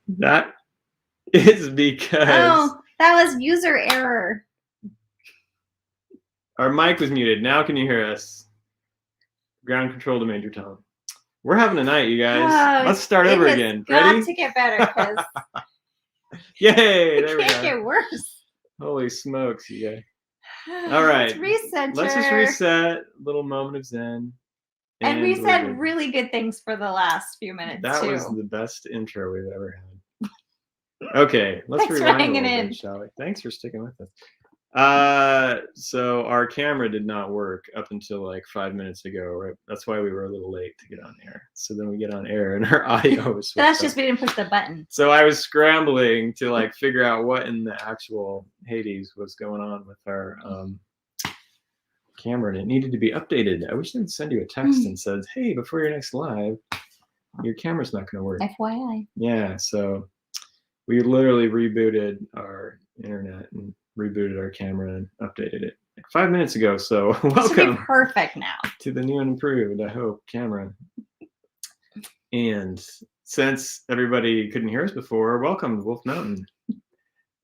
That is because Oh, that was user error. our mic was muted. Now can you hear us? Ground control to Major Tom. We're having a night, you guys. Oh, Let's start over again. It's got Ready? to get better because Yay! There it we can't go. get worse. Holy smokes, you guys. All right. Let's recenter. Let's just reset. Little moment of zen. And we we're said good. really good things for the last few minutes, That too. was the best intro we've ever had. Okay, let's Thanks for rewind a hanging little in. bit, shall we? Thanks for sticking with us. So our camera did not work up until like 5 minutes ago, right? That's why we were a little late to get on air. So then we get on air and our audio was That's just we didn't push the button. So I was scrambling to like figure out what in the actual Hades was going on with our camera, and it needed to be updated. I wish they'd send you a text and says, hey, before your next live, your camera's not going to work. FYI. Yeah, so we literally rebooted our internet and rebooted our camera and updated it like 5 minutes ago. So welcome. It should be perfect now. To the new and improved, I hope, camera. And since everybody couldn't hear us before, welcome to Wolf Mountain.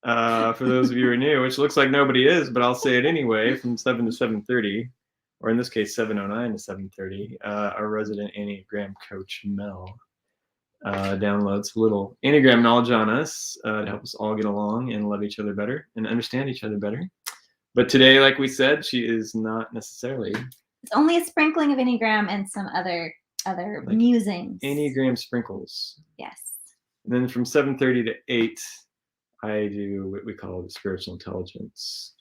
For those of you who are new, which looks like nobody is, but I'll say it anyway, from 7 to 7:30, or in this case, 7:09 to 7:30, our resident Enneagram coach, Mel, downloads a little Enneagram knowledge on us to help us all get along and love each other better and understand each other better. But today, like we said, she is not necessarily. It's only a sprinkling of Enneagram and some other like musings. Enneagram sprinkles. Yes. And then from 7:30 to 8, I do what we call the spiritual intelligence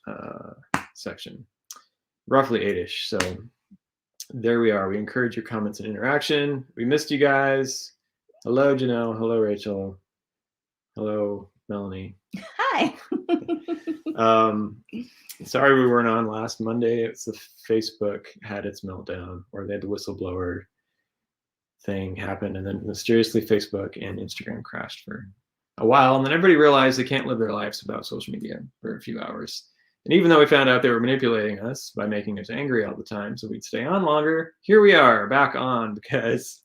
section, roughly 8-ish. So there we are. We encourage your comments and interaction. We missed you guys. Hello, Janelle. Hello, Rachel. Hello, Melanie. Hi. Sorry we weren't on last Monday. It's the Facebook had its meltdown, or they had the whistleblower thing happen, and then mysteriously Facebook and Instagram crashed for a while, and then everybody realized they can't live their lives without social media for a few hours. And even though we found out they were manipulating us by making us angry all the time so we'd stay on longer, here we are back on because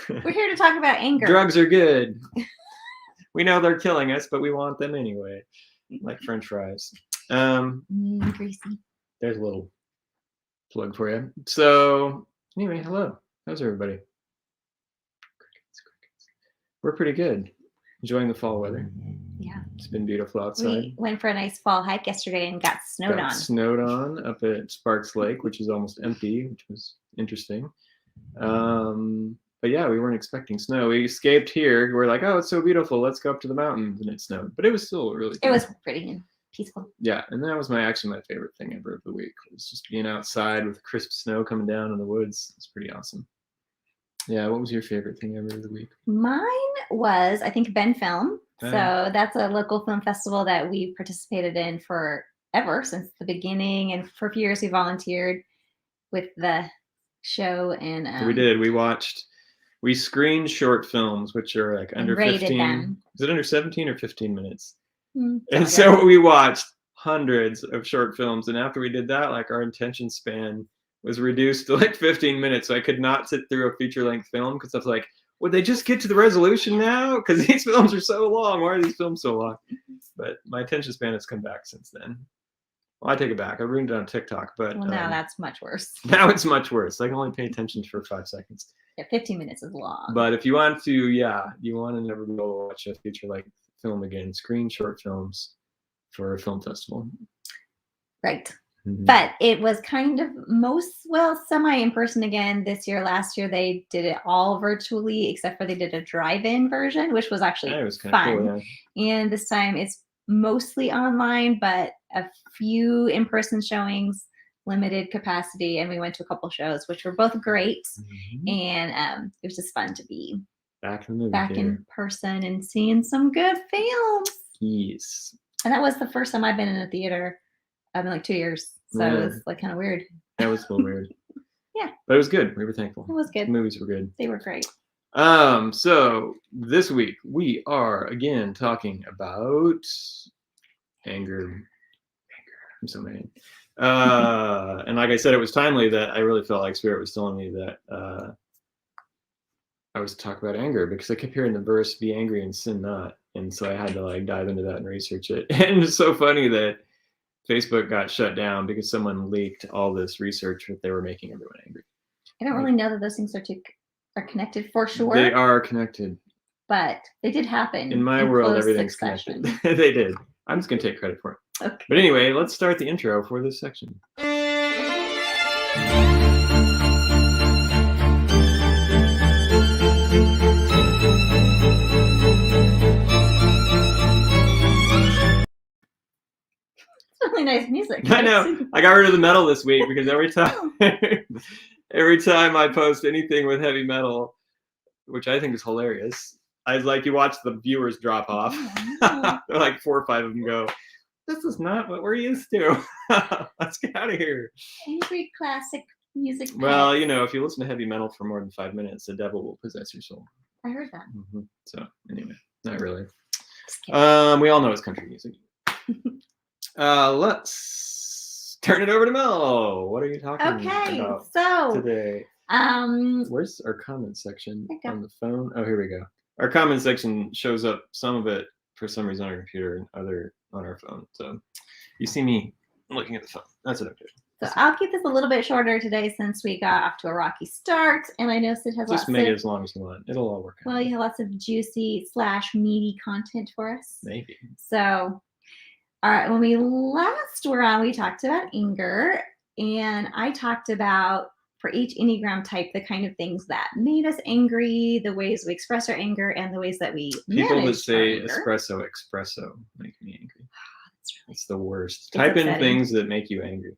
we're here to talk about anger. Drugs are good. We know they're killing us, but we want them anyway, like French fries. Greasy. There's a little plug for you. So anyway, hello. How's everybody? We're pretty good. Enjoying the fall weather. Yeah. It's been beautiful outside. We went for a nice fall hike yesterday and got snowed on. Snowed on up at Sparks Lake, which is almost empty, which was interesting. But yeah, we weren't expecting snow. We escaped here. We're like, oh, it's so beautiful. Let's go up to the mountains. And it snowed. But it was still really cool. It was pretty and peaceful. Yeah, and that was actually my favorite thing ever of the week. It was just being outside with crisp snow coming down in the woods. It's pretty awesome. Yeah, what was your favorite thing ever of the week? Mine was, I think, Ben Film. So that's a local film festival that we've participated in forever, since the beginning. And for a few years, we volunteered with the show. And we did. We screened short films, which are like under 15. Them. Is it under 17 or 15 minutes? And so we watched hundreds of short films. And after we did that, like our attention span was reduced to like 15 minutes. So I could not sit through a feature-length film because I was like, would they just get to the resolution now? Because these films are so long. Why are these films so long? But my attention span has come back since then. Well, I take it back. I ruined it on TikTok. But now that's much worse. Now it's much worse. I can only pay attention for 5 seconds. Yeah, 15 minutes is long. But if you want to, you want to never be able to watch a feature-length film again, screen short films for a film festival. Right. Mm-hmm. But it was kind of semi in person again this year. Last year they did it all virtually, except for they did a drive-in version, which was actually fun. Cool, yeah. And this time it's mostly online, but a few in-person showings, limited capacity, and we went to a couple shows, which were both great. Mm-hmm. And it was just fun to be back in person and seeing some good films. Yes. And that was the first time I've been in a theater in like 2 years. So it was like kind of weird. That was a little weird. Yeah. But it was good. We were thankful. It was good. The movies were good. They were great. So this week we are again talking about anger. I'm so mad. And like I said, it was timely that I really felt like Spirit was telling me that I was talking about anger because I kept hearing the verse, be angry and sin not. And so I had to like dive into that and research it. And it's so funny that Facebook got shut down because someone leaked all this research that they were making everyone angry. I don't really know that those things are connected for sure. They are connected. But they did happen. In my world, everything's connected. They did. I'm just going to take credit for it. Okay. But anyway, let's start the intro for this section. Really nice music. I know. I got rid of the metal this week because every time I post anything with heavy metal, which I think is hilarious, I like, you watch the viewers drop off. They're like 4 or 5 of them go, this is not what we're used to. Let's get out of here. Angry classic music. Well, if you listen to heavy metal for more than 5 minutes, the devil will possess your soul. I heard that. Mm-hmm. So anyway, not really. We all know it's country music. Let's turn it over to Mel. What are you talking about today? Where's our comment section on the phone? Oh, here we go. Our comment section shows up, some of it for some reason on our computer and other on our phone. So you see me looking at the phone. That's what I'm doing. So I'll keep this a little bit shorter today since we got off to a rocky start, and I know Sid has just make it as long as you want. It'll all work out. Well, you have lots of juicy / meaty content for us. Maybe. So, all right, when we last were on, we talked about anger, and I talked about, for each Enneagram type, the kind of things that made us angry, the ways we express our anger, and the ways that we people that say espresso make me angry. It's the worst. Type in things that make you angry.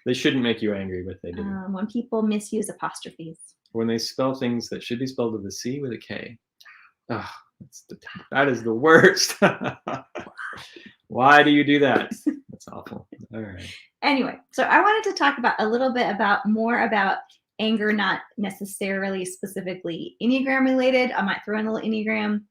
They shouldn't make you angry, but they do. When people misuse apostrophes. When they spell things that should be spelled with a C with a K. Oh, that is the worst. Why do you do that? That's awful. All right. Anyway, so I wanted to talk a little bit more about anger, not necessarily specifically Enneagram related. I might throw in a little Enneagram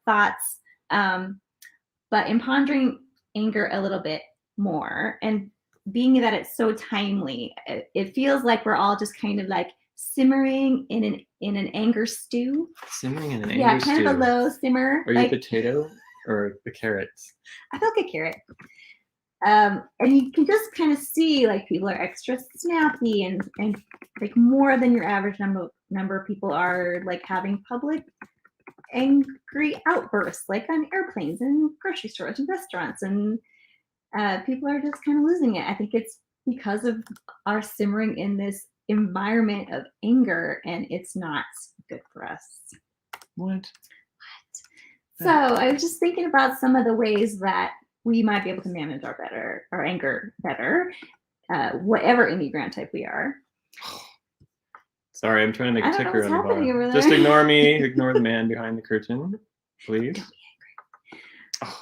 thoughts, but in pondering anger a little bit more, and being that it's so timely, it feels like we're all just kind of like simmering in an anger stew. Simmering in an anger stew. Yeah, kind of a low simmer. Are you potato or the carrots? I feel like a carrot. And you can just kind of see like people are extra snappy and like more than your average number of people are like having public angry outbursts, like on airplanes and grocery stores and restaurants, and people are just kind of losing it. I think it's because of our simmering in this environment of anger, and it's not good for us. What? So I was just thinking about some of the ways that we might be able to manage our anger better, whatever Enneagram type we are. Sorry, I'm trying to make a ticker on the bottom. Just ignore me. Ignore the man behind the curtain, please. Don't be angry.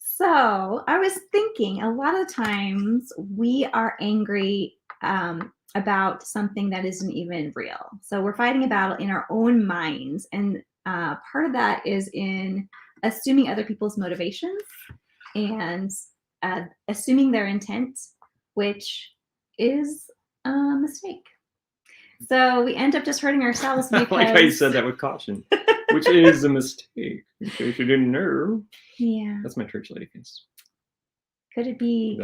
So I was thinking a lot of times we are angry about something that isn't even real. So we're fighting a battle in our own minds. And part of that is in assuming other people's motivations and assuming their intent, which is a mistake. So we end up just hurting ourselves because... I like how you said that with caution, which is a mistake, in case you didn't know. Yeah. That's my church lady face. Could it be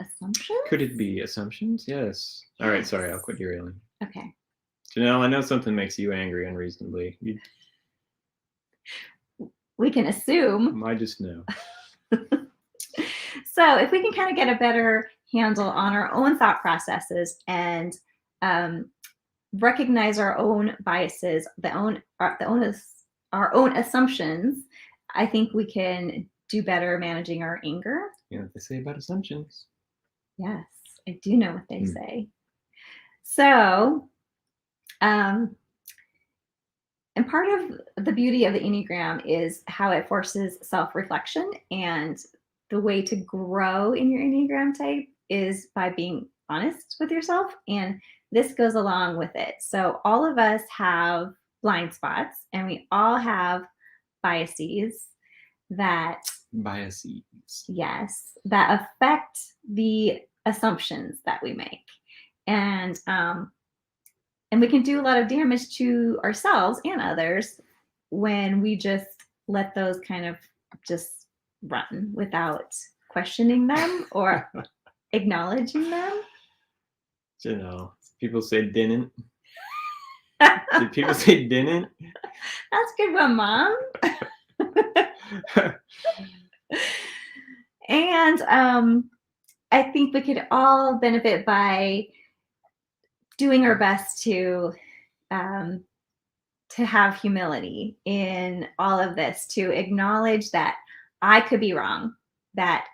assumptions? Could it be assumptions? Yes. All right, sorry, I'll quit derailing. Okay. Janelle, I know something makes you angry unreasonably. We can assume. I just know. So if we can kind of get a better handle on our own thought processes and recognize our own biases, our own assumptions, I think we can do better managing our anger. You know what they say about assumptions. Yes, I do know what they say. So, and part of the beauty of the Enneagram is how it forces self-reflection, and the way to grow in your Enneagram type is by being honest with yourself, and this goes along with it. So all of us have blind spots, and we all have biases that affect the assumptions that we make. And And we can do a lot of damage to ourselves and others when we just let those kind of just run without questioning them or acknowledging them. You know, people say didn't. Did people say didn't? That's a good one, Mom. And I think we could all benefit by doing our best to have humility in all of this, to acknowledge that I could be wrong, that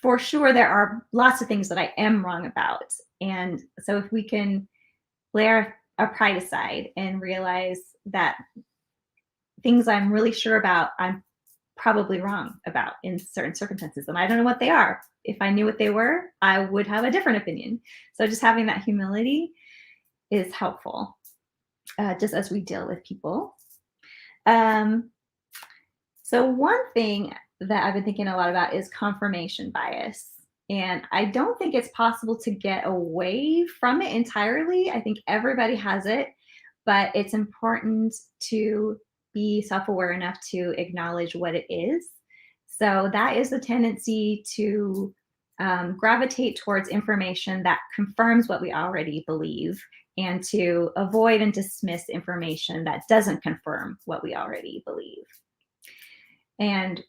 for sure there are lots of things that I am wrong about. And so if we can lay our pride aside and realize that things I'm really sure about, I'm probably wrong about in certain circumstances, and I don't know what they are. If I knew what they were, I would have a different opinion. So just having that humility is helpful, just as we deal with people. So one thing that I've been thinking a lot about is confirmation bias. And I don't think it's possible to get away from it entirely. I think everybody has it, but it's important to be self-aware enough to acknowledge what it is. So that is the tendency to gravitate towards information that confirms what we already believe, and to avoid and dismiss information that doesn't confirm what we already believe. And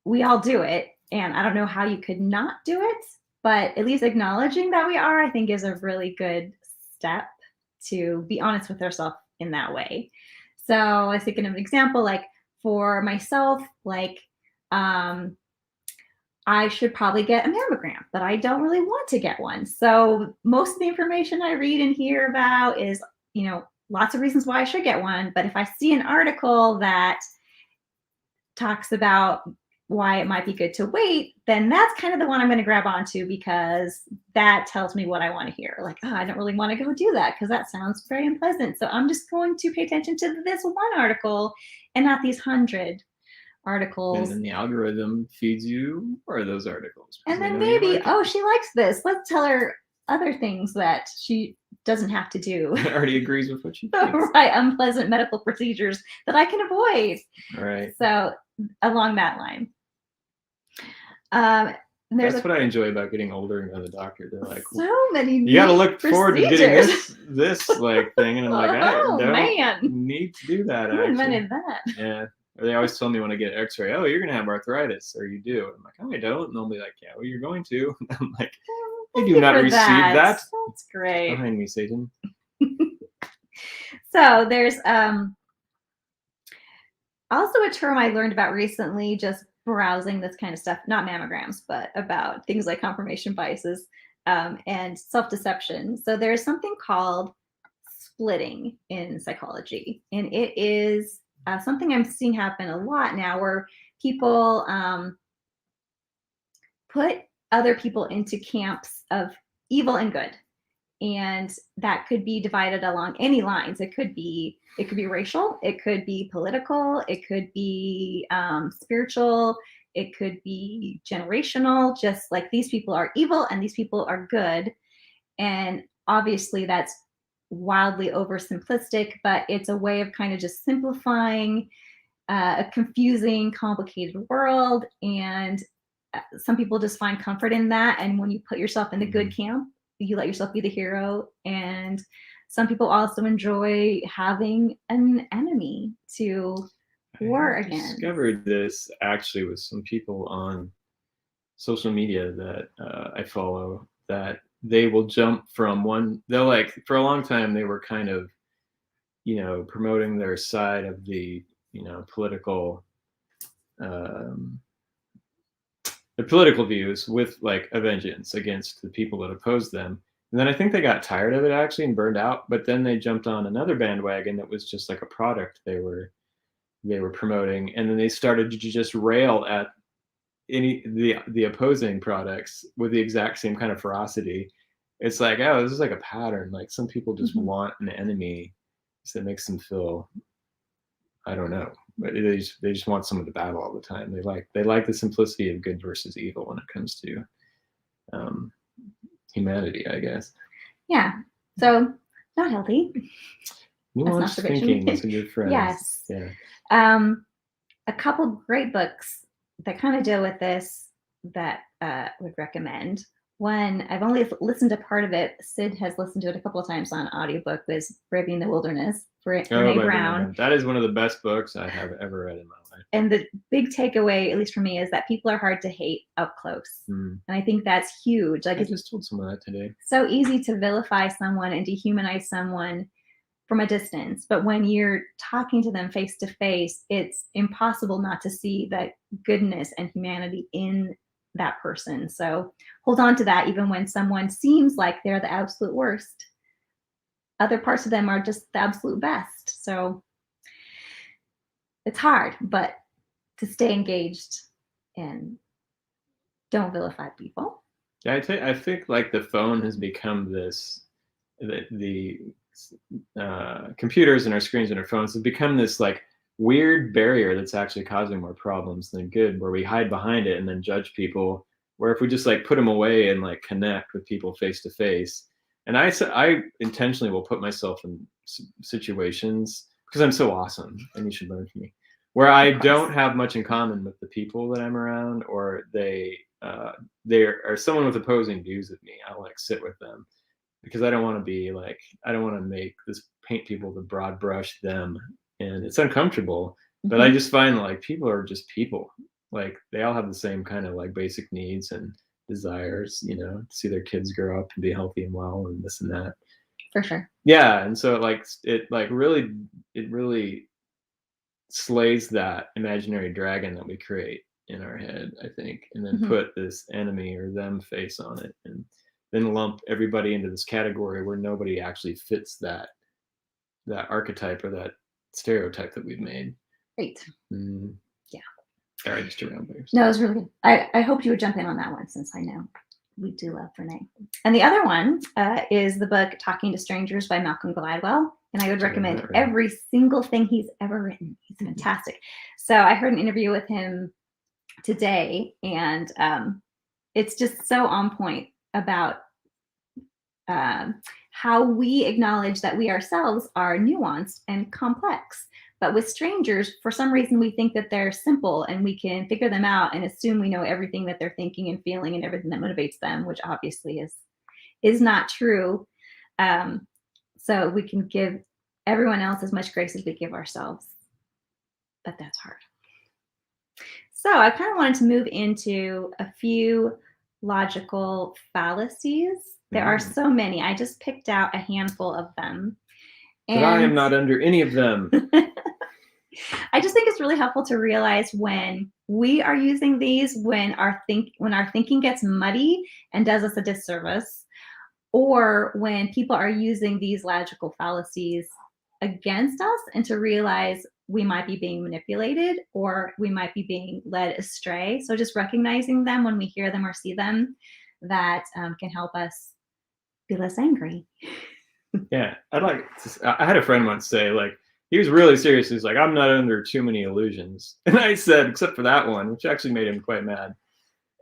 we all do it. And I don't know how you could not do it, but at least acknowledging that we are, I think, is a really good step to be honest with ourselves in that way. So I was thinking of an example, like for myself, like I should probably get a mammogram, but I don't really want to get one. So most of the information I read and hear about is, lots of reasons why I should get one. But if I see an article that talks about why it might be good to wait, then that's kind of the one I'm going to grab onto, because that tells me what I want to hear. Like, oh, I don't really want to go do that because that sounds very unpleasant. So I'm just going to pay attention to this one article and not these 100 articles. And then the algorithm feeds you more of those articles. And then maybe, she likes this. Let's tell her other things that she doesn't have to do. Already agrees with what she thinks. Right, unpleasant medical procedures that I can avoid. Right. So along that line. That's what I enjoy about getting older and going to the doctor. They're like, so many. You got to look forward to getting this like thing, and I'm like, I don't need to do that. Who invented that? Yeah. Or they always tell me when I get an X-ray, oh, you're gonna have arthritis, or you do. I'm like, oh, I don't. And they'll be like, yeah, well, you're going to. I'm like, I do not receive that. That's great. Behind me, Satan. So there's also a term I learned about recently, just browsing this kind of stuff, not mammograms, but about things like confirmation biases and self-deception. So there's something called splitting in psychology, and it is something I'm seeing happen a lot now, where people put other people into camps of evil and good. And that could be divided along any lines. It could be racial, it could be political, it could be spiritual, it could be generational, just like these people are evil and these people are good. And obviously that's wildly oversimplistic, but it's a way of kind of just simplifying a confusing, complicated world. And some people just find comfort in that. And when you put yourself in the good camp, you let yourself be the hero. And some people also enjoy having an enemy to war against. I discovered this actually with some people on social media that I follow, that they will jump from one, they'll like, for a long time, they were kind of, promoting their side of the, political, the political views with like a vengeance against the people that oppose them. And then I think they got tired of it actually and burned out, but then they jumped on another bandwagon that was just like a product they were promoting. And then they started to just rail at the opposing products with the exact same kind of ferocity. It's like, oh, this is like a pattern. Like some people just want an enemy that makes them feel, I don't know, but they just want someone to battle all the time. They like the simplicity of good versus evil when it comes to humanity, I guess. Yeah. So not healthy. Nuanced thinking is a good friend. Yes. Yeah. A couple great books that kind of deal with this that would recommend. One, I've only listened to part of it. Sid has listened to it a couple of times on audiobook, was Braving the Wilderness, Brene Brown. That is one of the best books I have ever read in my life. And the big takeaway, at least for me, is that people are hard to hate up close. And I think that's huge. Like, I just told someone that today. So easy to vilify someone and dehumanize someone from a distance, but when you're talking to them face to face, it's impossible not to see that goodness and humanity in that person. So hold on to that, even when someone seems like they're the absolute worst. Other parts of them are just the absolute best. So it's hard, but to stay engaged and don't vilify people. Yeah, I think like the phone has become this, the computers and our screens and our phones have become this like weird barrier that's actually causing more problems than good, where we hide behind it and then judge people, where if we just like put them away and like connect with people face to face. And I intentionally will put myself in situations, because I'm so awesome and you should learn from me, where I don't have much in common with the people that I'm around, or they are someone with opposing views of me. I'll like sit with them, because I don't want to paint people with a broad brush them, and it's uncomfortable. But I just find like people are just people. Like they all have the same kind of like basic needs and desires, to see their kids grow up and be healthy and well and this and that. For sure. Yeah, and so it really slays that imaginary dragon that we create in our head, I think, and then put this enemy or them face on it, and then lump everybody into this category where nobody actually fits that archetype or that stereotype that we've made. Great. Yeah. All right, just around there. No, it was really good. I hope you would jump in on that one, since I know we do love Brene. And the other one is the book Talking to Strangers by Malcolm Gladwell. And I would recommend every single thing he's ever written. He's fantastic. So I heard an interview with him today, and it's just so on point about how we acknowledge that we ourselves are nuanced and complex. But with strangers, for some reason, we think that they're simple and we can figure them out and assume we know everything that they're thinking and feeling and everything that motivates them, which obviously is not true. So we can give everyone else as much grace as we give ourselves. But that's hard. So I kind of wanted to move into a few logical fallacies. There are so many. I just picked out a handful of them. And but I am not under any of them. I just think it's really helpful to realize when we are using these, when our thinking gets muddy and does us a disservice, or when people are using these logical fallacies against us, and to realize we might be being manipulated or we might be being led astray. So just recognizing them when we hear them or see them, that can help us be less angry. Yeah, I had a friend once say, like, he was really serious. He's like, I'm not under too many illusions. And I said, except for that one, which actually made him quite mad.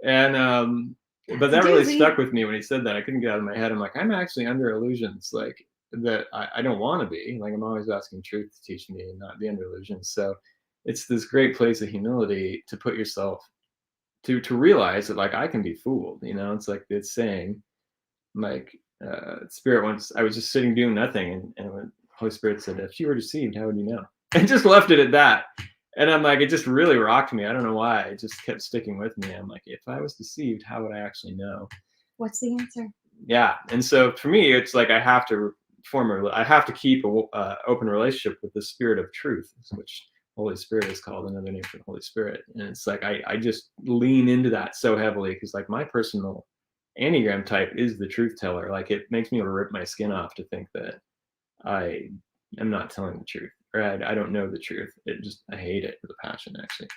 And but that really stuck with me when he said that. I couldn't get out of my head. I'm like, I'm actually under illusions, like that I don't want to be. Like, I'm always asking truth to teach me and not be under illusions. So it's this great place of humility to put yourself to realize that, like, I can be fooled. It's like it's saying, like, Spirit once, I was just sitting doing nothing, and when Holy Spirit said, if you were deceived, how would you know? And just left it at that. And I'm like, it just really rocked me. I don't know why. It just kept sticking with me. I'm like, if I was deceived, how would I actually know? What's the answer? Yeah. And so for me, it's like I have to keep an open relationship with the Spirit of truth, which Holy Spirit is called, another name for the Holy Spirit. And it's like I just lean into that so heavily, because like my personal Enneagram type is the truth teller. Like, it makes me want to rip my skin off to think that I am not telling the truth, or I don't know the truth. I hate it with a passion, actually.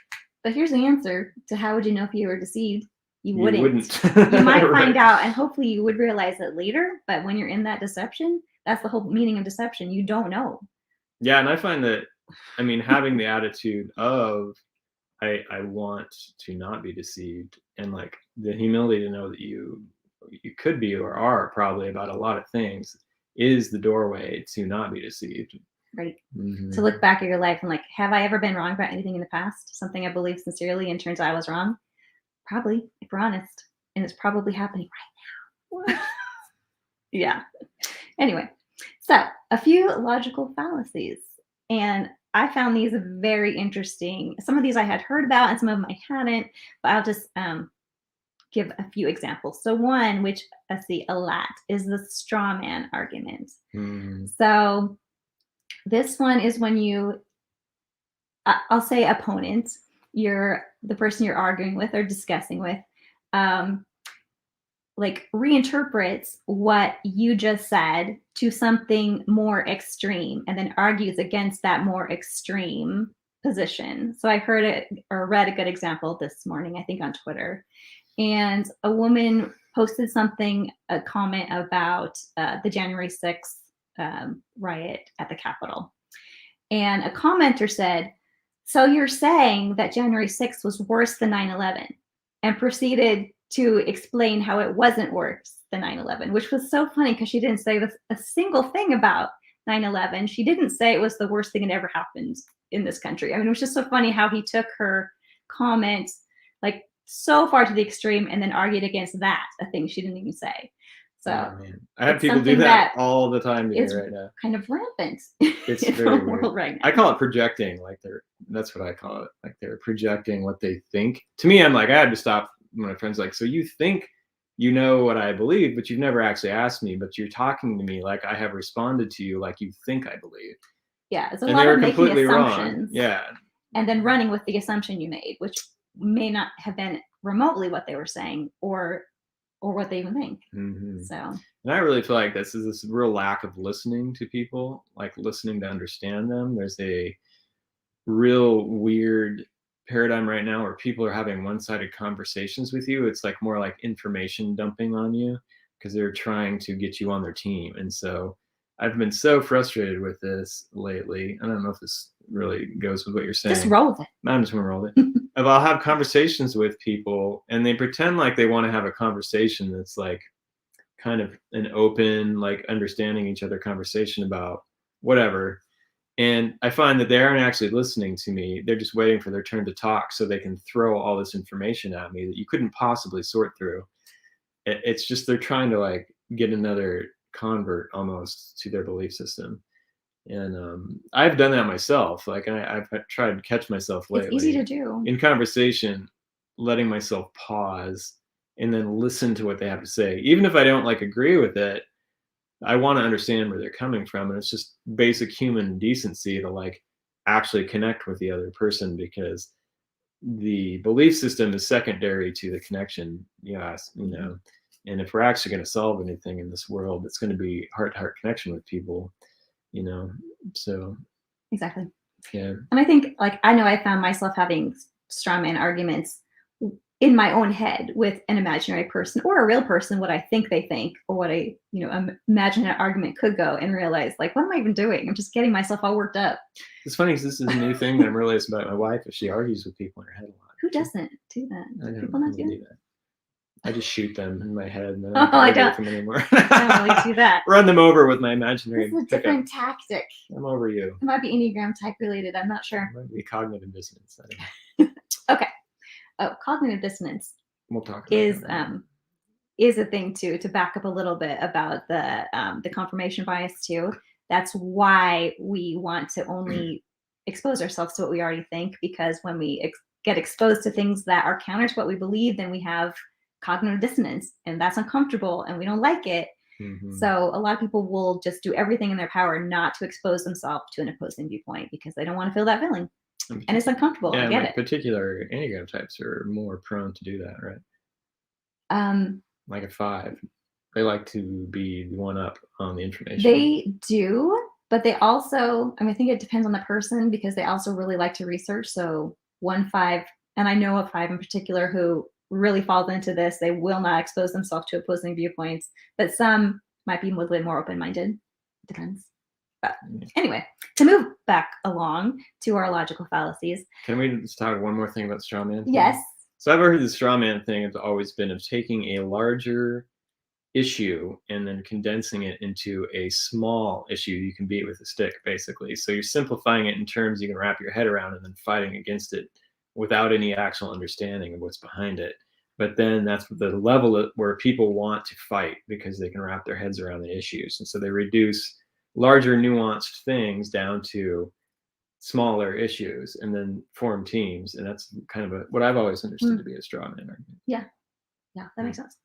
But here's the answer to how would you know if you were deceived? You wouldn't. You might find out, and hopefully you would realize it later. But when you're in that deception, that's the whole meaning of deception. You don't know. Yeah, and I find that, having the attitude of I want to not be deceived, and like the humility to know that you could be or are probably about a lot of things, is the doorway to not be deceived. Right. To look back at your life and like, have I ever been wrong about anything in the past? Something I believed sincerely and turns out I was wrong? Probably, if we're honest. And it's probably happening right now. Yeah. Anyway, so a few logical fallacies. And I found these very interesting. Some of these I had heard about and some of them I hadn't, but I'll just give a few examples. So one, which I see a lot, is the straw man argument. So this one is when you, I'll say opponent, the person you're arguing with or discussing with, like reinterprets what you just said to something more extreme and then argues against that more extreme position. So I heard it or read a good example this morning, I think on Twitter. And a woman posted a comment about the January 6th riot at the Capitol. And a commenter said, so you're saying that January 6th was worse than 9/11, and proceeded to explain how it wasn't worse than 9/11, which was so funny because she didn't say a single thing about 9/11. She didn't say it was the worst thing that ever happened in this country. I mean, it was just so funny how he took her comment like so far to the extreme and then argued against that, a thing she didn't even say. So I have people do that all the time to me right now. Kind of rampant. It's in very the world right now. I call it projecting. Like that's what I call it. Like they're projecting what they think. To me, I'm like, I had to stop. My friend's like, so you think you know what I believe, but you've never actually asked me, but you're talking to me like I have responded to you like you think I believe. Yeah, it's a lot of making assumptions. Wrong. Yeah. And then running with the assumption you made, which may not have been remotely what they were saying or what they even think. So, and I really feel like this is this real lack of listening to people, like listening to understand them. There's a real weird paradigm right now where people are having one-sided conversations with you. It's like more like information dumping on you because they're trying to get you on their team. And so I've been so frustrated with this lately. I don't know if this really goes with what you're saying. Just roll with it. I'm just gonna roll with it. I'll have conversations with people and they pretend like they want to have a conversation that's like kind of an open, like understanding each other conversation about whatever. And I find that they aren't actually listening to me. They're just waiting for their turn to talk so they can throw all this information at me that you couldn't possibly sort through. It's just they're trying to like get another convert almost to their belief system. And I've done that myself. Like I've tried to catch myself lately. It's easy to do. In conversation, letting myself pause and then listen to what they have to say. Even if I don't like agree with it, I want to understand where they're coming from. And it's just basic human decency to like actually connect with the other person because the belief system is secondary to the connection. Yes, you know, and if we're actually going to solve anything in this world, it's going to be heart-to-heart connection with people, you know, so. Exactly. Yeah. And I think like, I know I found myself having straw man arguments in my own head with an imaginary person or a real person, what I think they think, or what I, imagine an argument could go, and realize like, what am I even doing? I'm just getting myself all worked up. It's funny because this is a new thing that I'm realizing about my wife. If she argues with people in her head a lot. Who doesn't do that? People not do that. I just shoot them in my head and then I don't them anymore. I don't really do that. Run them over with my imaginary. This is a different tactic. I'm over you. It might be Enneagram type related. I'm not sure. It might be cognitive dissonance. I don't know. Okay. Oh, cognitive dissonance. We'll talk about is a thing too, to back up a little bit about the confirmation bias too. That's why we want to only expose ourselves to what we already think, because when we get exposed to things that are counter to what we believe, then we have cognitive dissonance, and that's uncomfortable and we don't like it. So a lot of people will just do everything in their power not to expose themselves to an opposing viewpoint because they don't want to feel that feeling. And it's uncomfortable. Yeah, I get it. Particular Enneagram types are more prone to do that, right? Like a 5. They like to be the one up on the information. They do, but they also, I think it depends on the person because they also really like to research. So 1 5, and I know a 5 in particular who really falls into this. They will not expose themselves to opposing viewpoints, but some might be a little bit more open-minded. Depends. But anyway, to move back along to our logical fallacies. Can we just talk one more thing about straw man? Yes. So I've heard the straw man thing has always been of taking a larger issue and then condensing it into a small issue you can beat with a stick, basically. So you're simplifying it in terms you can wrap your head around and then fighting against it without any actual understanding of what's behind it. But then that's the level where people want to fight because they can wrap their heads around the issues. And so they reduce larger nuanced things down to smaller issues and then form teams. And that's kind of what I've always understood to be a straw man argument. Yeah, that makes sense.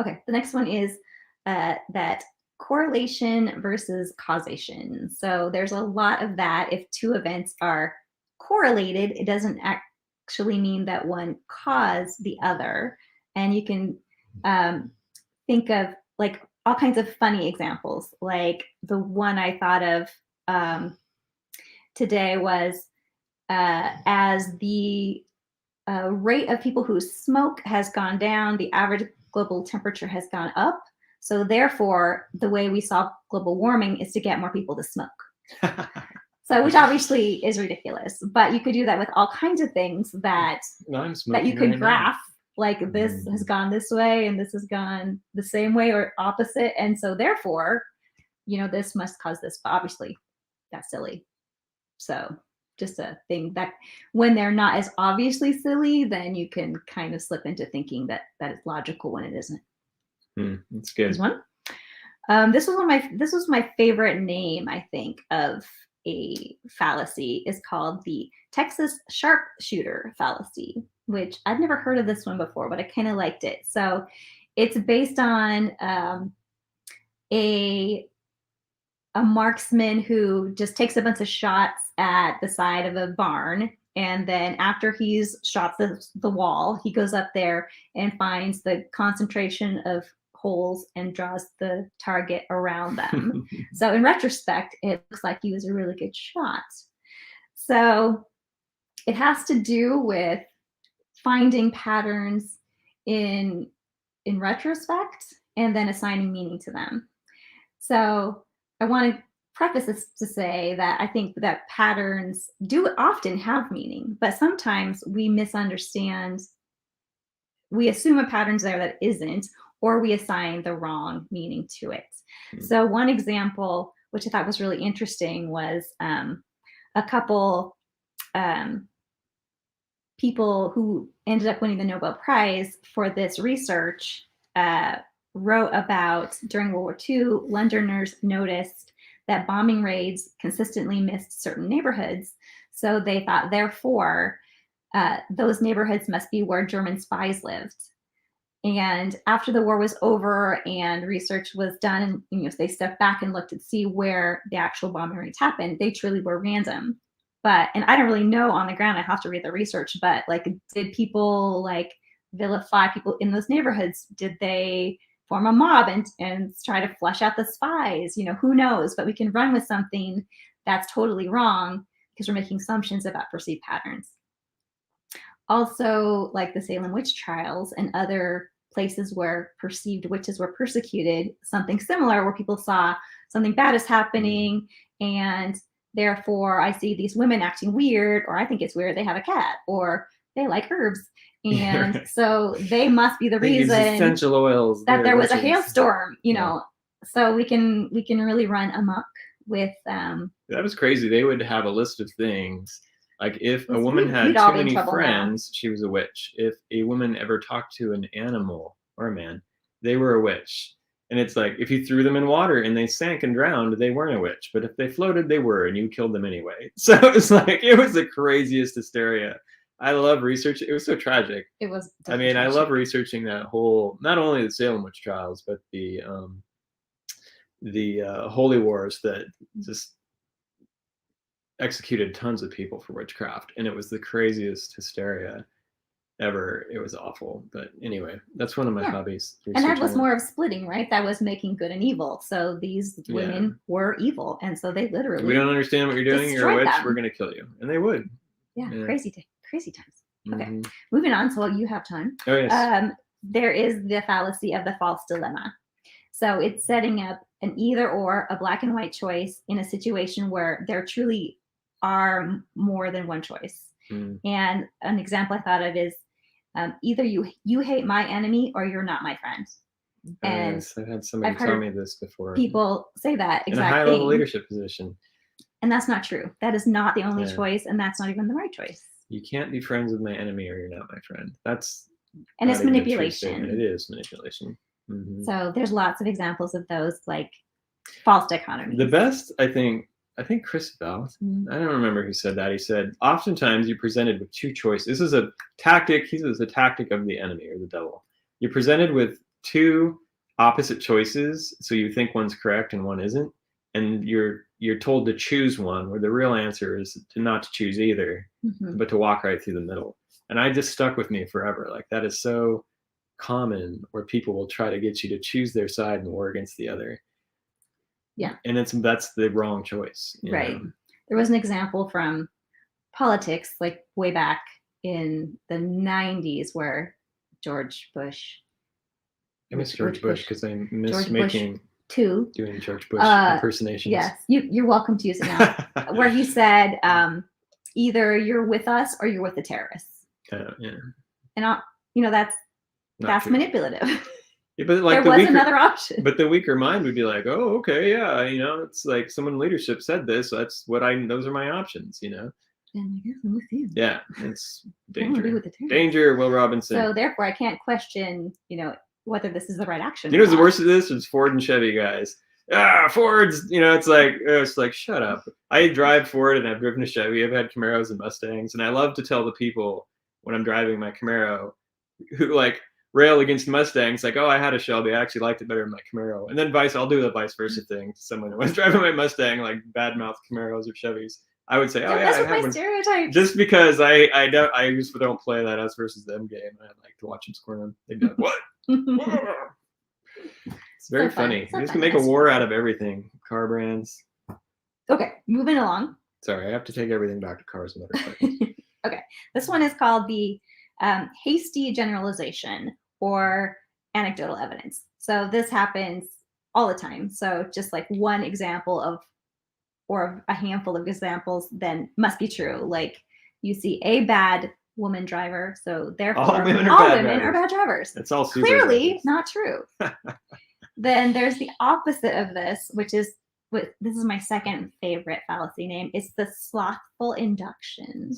Okay, the next one is that correlation versus causation. So there's a lot of that. If two events are correlated, it doesn't actually mean that one caused the other. And you can think of like all kinds of funny examples. Like the one I thought of today was as the rate of people who smoke has gone down, the average global temperature has gone up. So therefore, the way we solve global warming is to get more people to smoke. So, which obviously is ridiculous, but you could do that with all kinds of things that you could graph. Like this has gone this way and this has gone the same way or opposite. And so therefore, this must cause this, but obviously that's silly. So just a thing that when they're not as obviously silly, then you can kind of slip into thinking that it's logical when it isn't. That's good. This one. This was my favorite name, I think, of a fallacy. Is called the Texas sharpshooter fallacy, which I'd never heard of this one before, but I kind of liked it. So it's based on a marksman who just takes a bunch of shots at the side of a barn. And then after he's shot the wall, he goes up there and finds the concentration of holes and draws the target around them. So in retrospect, it looks like he was a really good shot. So it has to do with finding patterns in retrospect and then assigning meaning to them. So I want to preface this to say that I think that patterns do often have meaning, but sometimes we misunderstand. We assume a pattern's there that isn't, or we assign the wrong meaning to it. So one example, which I thought was really interesting, was a couple people who ended up winning the Nobel Prize for this research wrote about during World War II, Londoners noticed that bombing raids consistently missed certain neighborhoods. So they thought, therefore, those neighborhoods must be where German spies lived. And after the war was over and research was done, and they stepped back and looked to see where the actual bombing raids happened, they truly were random. And I don't really know on the ground, I have to read the research, but did people vilify people in those neighborhoods? Did they form a mob and try to flush out the spies? Who knows? But we can run with something that's totally wrong because we're making assumptions about perceived patterns. Also, like the Salem witch trials and other places where perceived witches were persecuted, something similar where people saw something bad is happening and therefore I see these women acting weird, or I think it's weird they have a cat, or they like herbs. And so they must be the reason essential oils that there was a hailstorm, so we can really run amok with that was crazy. They would have a list of things. Like if a woman had too many friends, she was a witch. If a woman ever talked to an animal or a man, they were a witch. And it's like, if you threw them in water and they sank and drowned, they weren't a witch. But if they floated, they were, and you killed them anyway. So it was the craziest hysteria. I love research. It was so tragic. It was. Tragic. I love researching that whole, not only the Salem witch trials, but the holy wars that just executed tons of people for witchcraft, and it was the craziest hysteria ever. It was awful. But anyway, that's one of my hobbies. And that was more of splitting, right? That was making good and evil. So these women were evil, and so they literally, we don't understand what you're doing, you're a witch, we're going to kill you. And they would. Crazy times. Okay, moving on. So you have time. Oh yes. There is the fallacy of the false dilemma. So it's setting up an either or, a black and white choice in a situation where there truly are more than one choice. And an example I thought of is either you hate my enemy or you're not my friend. And yes, I've had somebody tell me this before. People say that exact in a high-level leadership position. And that's not true. That is not the only choice, and that's not even the right choice. You can't be friends with my enemy, or you're not my friend. And it's manipulation. It is manipulation. Mm-hmm. So there's lots of examples of those, like false dichotomies. The best, I think Chris Bell, I don't remember who said that. He said, oftentimes you're presented with two choices. This is a tactic. He says the tactic of the enemy or the devil. You're presented with two opposite choices. So you think one's correct and one isn't. And you're told to choose one, where the real answer is not to choose either, but to walk right through the middle. And I just stuck with me forever. Like, that is so common, where people will try to get you to choose their side and war against the other. Yeah. And that's the wrong choice. Right. There was an example from politics, like way back in the 90s, where George Bush. I miss George Bush because I miss George making Bush doing George Bush impersonations. Yes, you're welcome to use it now. Where he said, either you're with us or you're with the terrorists. Yeah. And that's manipulative. Yeah, but like there was another option. But the weaker mind would be like, oh, okay, yeah, it's like someone in leadership said this, so that's those are my options, And I guess I'm with you. Yeah, it's danger. Be with the terrorists. Danger, Will Robinson. So therefore, I can't question, whether this is the right action. The worst of this is Ford and Chevy guys. Ford's, it's like, shut up. I drive Ford and I've driven a Chevy. I've had Camaros and Mustangs. And I love to tell the people when I'm driving my Camaro who like rail against Mustangs, like, oh, I had a Shelby. I actually liked it better than my Camaro. And then I'll do the vice versa thing to someone who was driving my Mustang, like badmouth Camaros or Chevys. I would say, oh, yeah, I have one. Stereotypes. Just because I just don't play that us versus them game. I like to watch them squirm. They'd be like, what? It's very funny. You just can make a war out of everything. Car brands. Okay, moving along. Sorry, I have to take everything back to cars and motorcycles. Okay, this one is called the hasty generalization or anecdotal evidence. So this happens all the time. So just like one example or a handful of examples then must be true. Like you see a bad woman driver, so therefore all women are bad drivers. It's all clearly not true. Then there's the opposite of this, which is this is my second favorite fallacy name. It's the slothful induction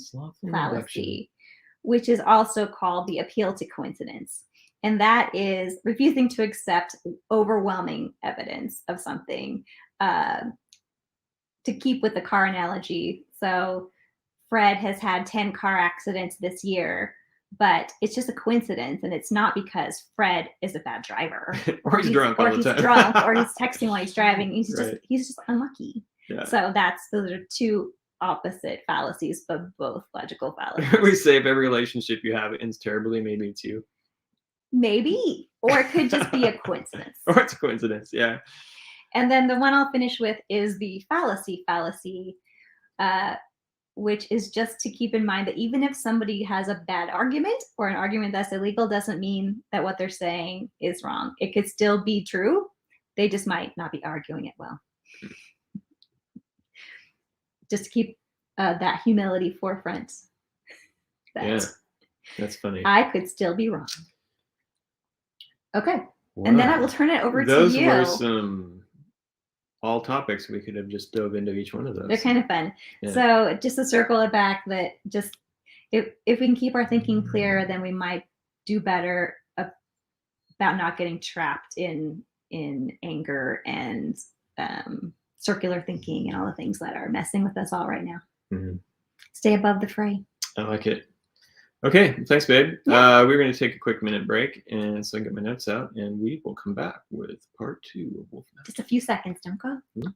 fallacy, which is also called the appeal to coincidence. And that is refusing to accept overwhelming evidence of something. To keep with the car analogy, so Fred has had 10 car accidents this year, but it's just a coincidence, and it's not because Fred is a bad driver, or he's drunk, or he's texting while he's driving. He's just unlucky. Yeah. So those are two opposite fallacies, but both logical fallacies. We say if every relationship you have ends terribly, maybe it's you. Maybe, or it could just be a coincidence. Or it's a coincidence, yeah. And then the one I'll finish with is the fallacy, which is just to keep in mind that even if somebody has a bad argument or an argument that's illegal, doesn't mean that what they're saying is wrong. It could still be true. They just might not be arguing it well. Just to keep that humility forefront. Yeah, that's funny. I could still be wrong. Okay. Wow. And then I will turn it over to you. Those were some all topics. We could have just dove into each one of those. They're kind of fun. Yeah. So just to circle it back, that just if we can keep our thinking clear, then we might do better about not getting trapped in anger and circular thinking and all the things that are messing with us all right now. Mm-hmm. Stay above the fray. I like it. Okay, thanks, babe. Yeah. We're going to take a quick minute break, and so I get my notes out, and we will come back with part 2 of Wolf Night. Just a few seconds, don't go. Mm-hmm.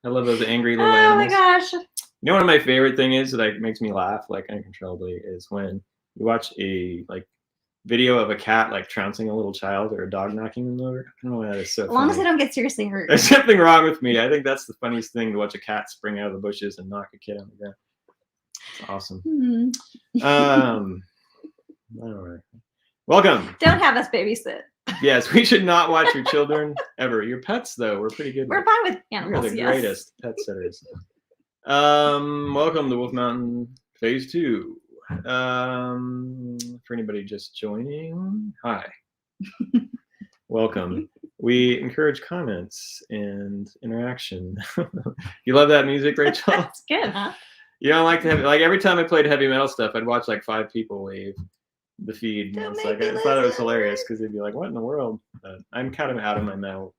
I love those angry little animals. Oh my gosh. You know, one of my favorite thing is that makes me laugh like uncontrollably is when you watch a video of a cat like trouncing a little child or a dog knocking them over. I don't know why that is so funny. As long as they don't get seriously hurt. There's something wrong with me. I think that's the funniest thing, to watch a cat spring out of the bushes and knock a kid on the ground. It's awesome. All right. Welcome. Don't have us babysit. Yes, we should not watch your children ever. Your pets, though, we're pretty good. We're fine with animals. We're the greatest pet sitters. Welcome to Wolf Mountain Phase 2. For anybody just joining, hi. Welcome. We encourage comments and interaction. You love that music, Rachel? That's good, huh? You don't like to have, like, every time I played heavy metal stuff, I'd watch like 5 people leave the feed. And it's like, I thought it was hilarious because they'd be like, what in the world? But I'm kind of out of my metal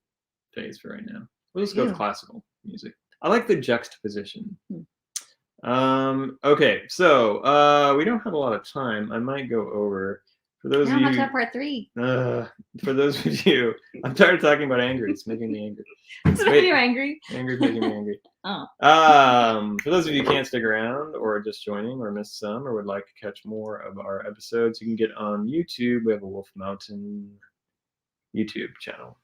phase for right now. We'll just go with classical music. I like the juxtaposition. Okay, so we don't have a lot of time. I might go over. For those of you, much part 3. For those of you, I'm tired of talking about anger. It's making me angry. It's making you angry. Anger's making me angry. Oh. For those of you who can't stick around or just joining or missed some or would like to catch more of our episodes, you can get on YouTube. We have a Wolf Mountain YouTube channel,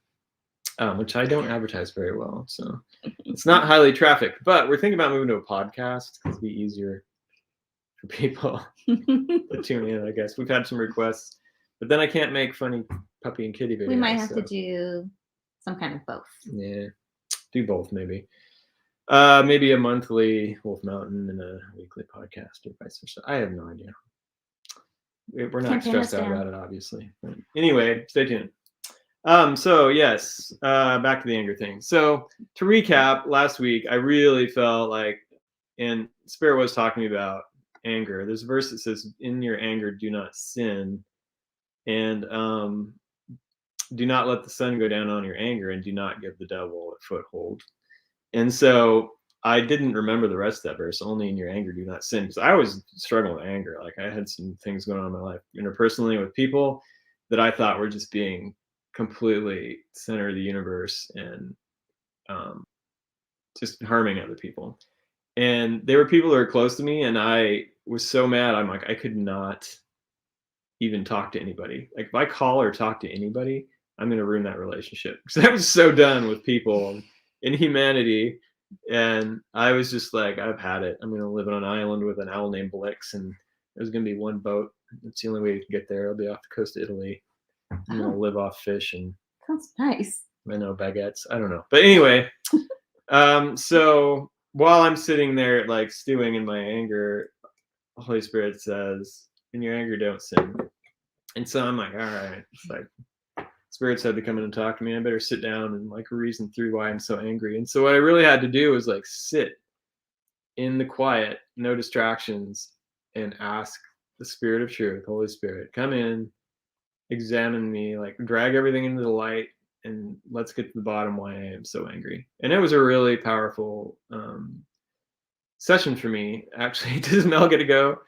which I don't advertise very well, so it's not highly trafficked. But we're thinking about moving to a podcast because it'd be easier for people to tune in, I guess. We've had some requests, but then I can't make funny puppy and kitty videos. We might have to do some kind of both. Yeah, do both maybe. Maybe a monthly Wolf Mountain and a weekly podcast or vice versa. I have no idea. We're not stressed out about it, obviously. But anyway, stay tuned. So yes, back to the anger thing. So to recap, last week I really felt like, and Spirit was talking about anger. There's a verse that says, in your anger do not sin, and do not let the sun go down on your anger, and do not give the devil a foothold. And so I didn't remember the rest of that verse, only in your anger do not sin, because I was struggling with anger. Like, I had some things going on in my life interpersonally with people that I thought were just being completely center of the universe and just harming other people. And they were people that were close to me, and I was so mad. I'm like, I could not even talk to anybody. Like, if I call or talk to anybody, I'm going to ruin that relationship. Because I was so done with people and humanity. And I was just like, I've had it. I'm going to live on an island with an owl named Blix, and there's going to be one boat. It's the only way you can get there. It'll be off the coast of Italy. I'm going to live off fish and sounds nice. I know, baguettes. I don't know. But anyway, so while I'm sitting there like stewing in my anger, the Holy Spirit says, in your anger, don't sin. And so I'm like, all right. It's like, Spirit said to come in and talk to me. I better sit down and like reason through why I'm so angry. And so what I really had to do was like sit in the quiet, no distractions, and ask the Spirit of truth, Holy Spirit, come in, examine me, like drag everything into the light, and let's get to the bottom why I am so angry. And it was a really powerful session for me. Actually, does Mel get to go?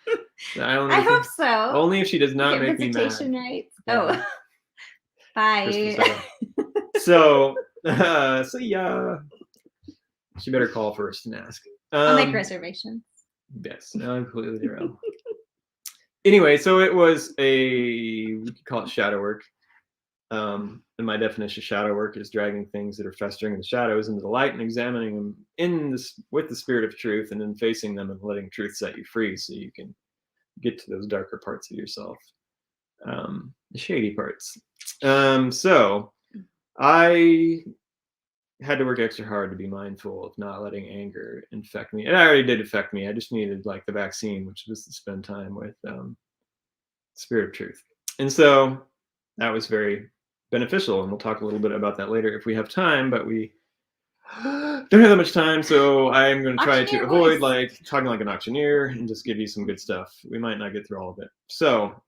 I hope so. Only if she does not make me mad. Right? Oh, bye. So yeah, she better call first and ask. I'll make reservations. Yes, no, I'm completely derailed. Anyway, so it was we could call it shadow work. And my definition of shadow work is dragging things that are festering in the shadows into the light and examining them with the Spirit of truth, and then facing them and letting truth set you free so you can get to those darker parts of yourself, the shady parts. So I had to work extra hard to be mindful of not letting anger infect me. It already did affect me. I just needed like the vaccine, which was to spend time with Spirit of truth. And so that was very beneficial. And we'll talk a little bit about that later if we have time, but we don't have that much time. So I'm going to try to avoid like talking like an auctioneer and just give you some good stuff. We might not get through all of it. So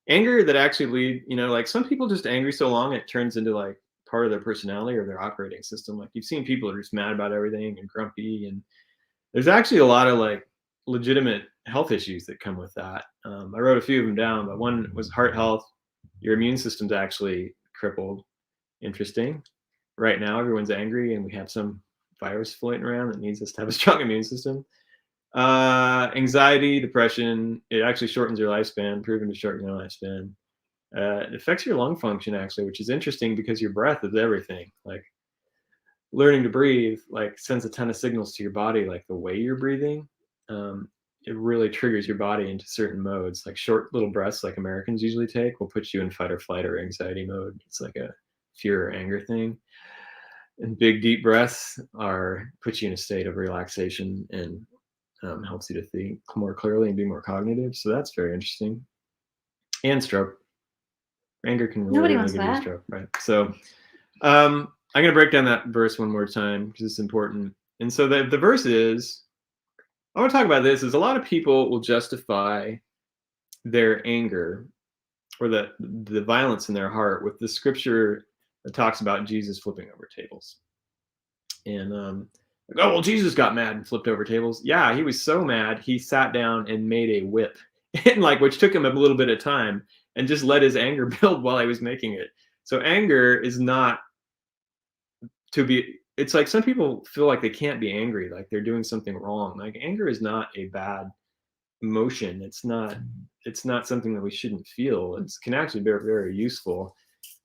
anger that actually like some people just angry so long it turns into like part of their personality or their operating system. Like you've seen people who are just mad about everything and grumpy, and there's actually a lot of like legitimate health issues that come with that. I wrote a few of them down, but one was heart health. Your immune system's actually crippled. Interesting, right now everyone's angry and we have some virus floating around that needs us to have a strong immune system. Anxiety, depression, it actually shortens your lifespan, proven to shorten your lifespan. It affects your lung function actually, which is interesting because your breath is everything. Like learning to breathe, like sends a ton of signals to your body, like the way you're breathing. It really triggers your body into certain modes. Like short little breaths, like Americans usually take, will put you in fight or flight or anxiety mode. It's like a fear or anger thing. And big deep breaths put you in a state of relaxation and helps you to think more clearly and be more cognitive. So that's very interesting. And stroke. Anger can really give you a stroke, right? So I'm going to break down that verse one more time because it's important. And so the verse is, I want to talk about this, is a lot of people will justify their anger or the violence in their heart with the scripture that talks about Jesus flipping over tables. And like, oh, well, Jesus got mad and flipped over tables. Yeah, he was so mad, he sat down and made a whip, and like, which took him a little bit of time, and just let his anger build while he was making it. So anger is not to be, it's like some people feel like they can't be angry, like they're doing something wrong. Like anger is not a bad emotion. It's not something that we shouldn't feel. It can actually be very, very useful.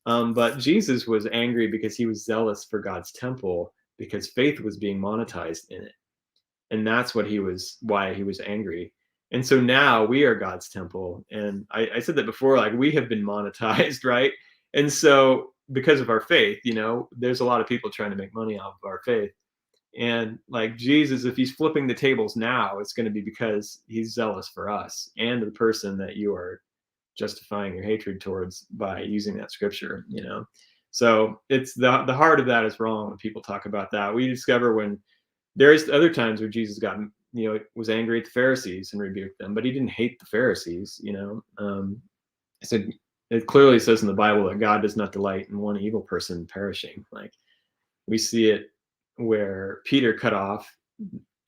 But Jesus was angry because he was zealous for God's temple, because faith was being monetized in it. And that's why he was angry. And so now we are God's temple. And I said that before, like we have been monetized, right? And so because of our faith, there's a lot of people trying to make money off of our faith. And like Jesus, if he's flipping the tables now, it's going to be because he's zealous for us and the person that you are justifying your hatred towards by using that scripture, So it's the heart of that is wrong when people talk about that. We discover when there's other times where Jesus got, was angry at the Pharisees and rebuked them, but he didn't hate the Pharisees, said it clearly says in the Bible that God does not delight in one evil person perishing. Like we see it where Peter cut off,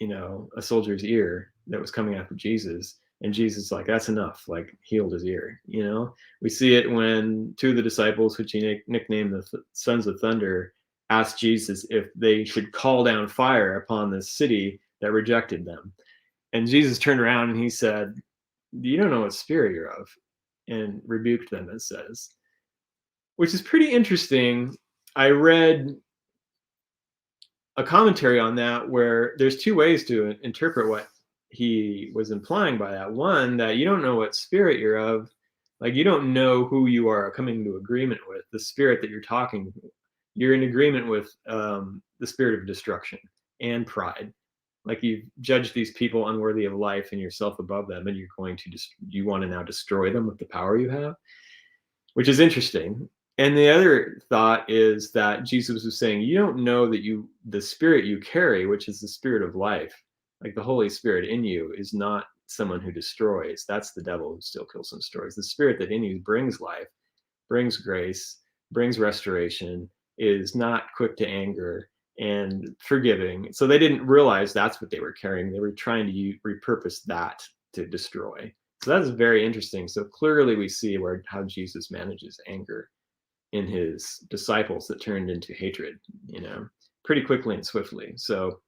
a soldier's ear that was coming after Jesus. And Jesus, like, that's enough, like healed his ear, We see it when two of the disciples, which he nicknamed the Sons of Thunder, asked Jesus if they should call down fire upon this city that rejected them. And Jesus turned around and he said, you don't know what spirit you're of, and rebuked them, it says, which is pretty interesting. I read a commentary on that where there's two ways to interpret what he was implying by that. One, that you don't know what spirit you're of, like you don't know who you are coming into agreement with, the spirit that you're talking. You're in agreement with the spirit of destruction and pride. Like you judge these people unworthy of life and yourself above them, and you're going to you want to now destroy them with the power you have, which is interesting. And the other thought is that Jesus was saying, you don't know that the spirit you carry, which is the spirit of life, like the Holy Spirit in you, is not someone who destroys. That's the devil who still kills and destroys. The spirit that in you brings life, brings grace, brings restoration, is not quick to anger and forgiving. So they didn't realize that's what they were carrying. They were trying to repurpose that to destroy. So that's very interesting. So clearly we see how Jesus manages anger in his disciples that turned into hatred, pretty quickly and swiftly. So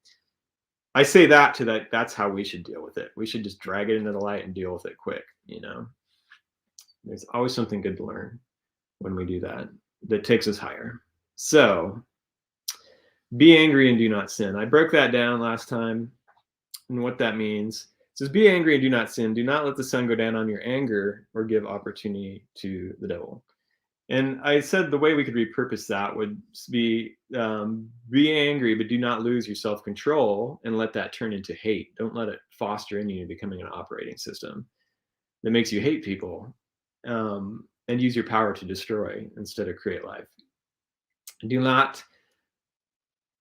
I say that's how we should deal with it. We should just drag it into the light and deal with it quick, There's always something good to learn when we do that takes us higher. So be angry and do not sin. I broke that down last time and what that means. It says, be angry and do not sin. Do not let the sun go down on your anger or give opportunity to the devil. And I said the way we could repurpose that would be angry, but do not lose your self-control and let that turn into hate. Don't let it foster in you becoming an operating system that makes you hate people, and use your power to destroy instead of create life. Do not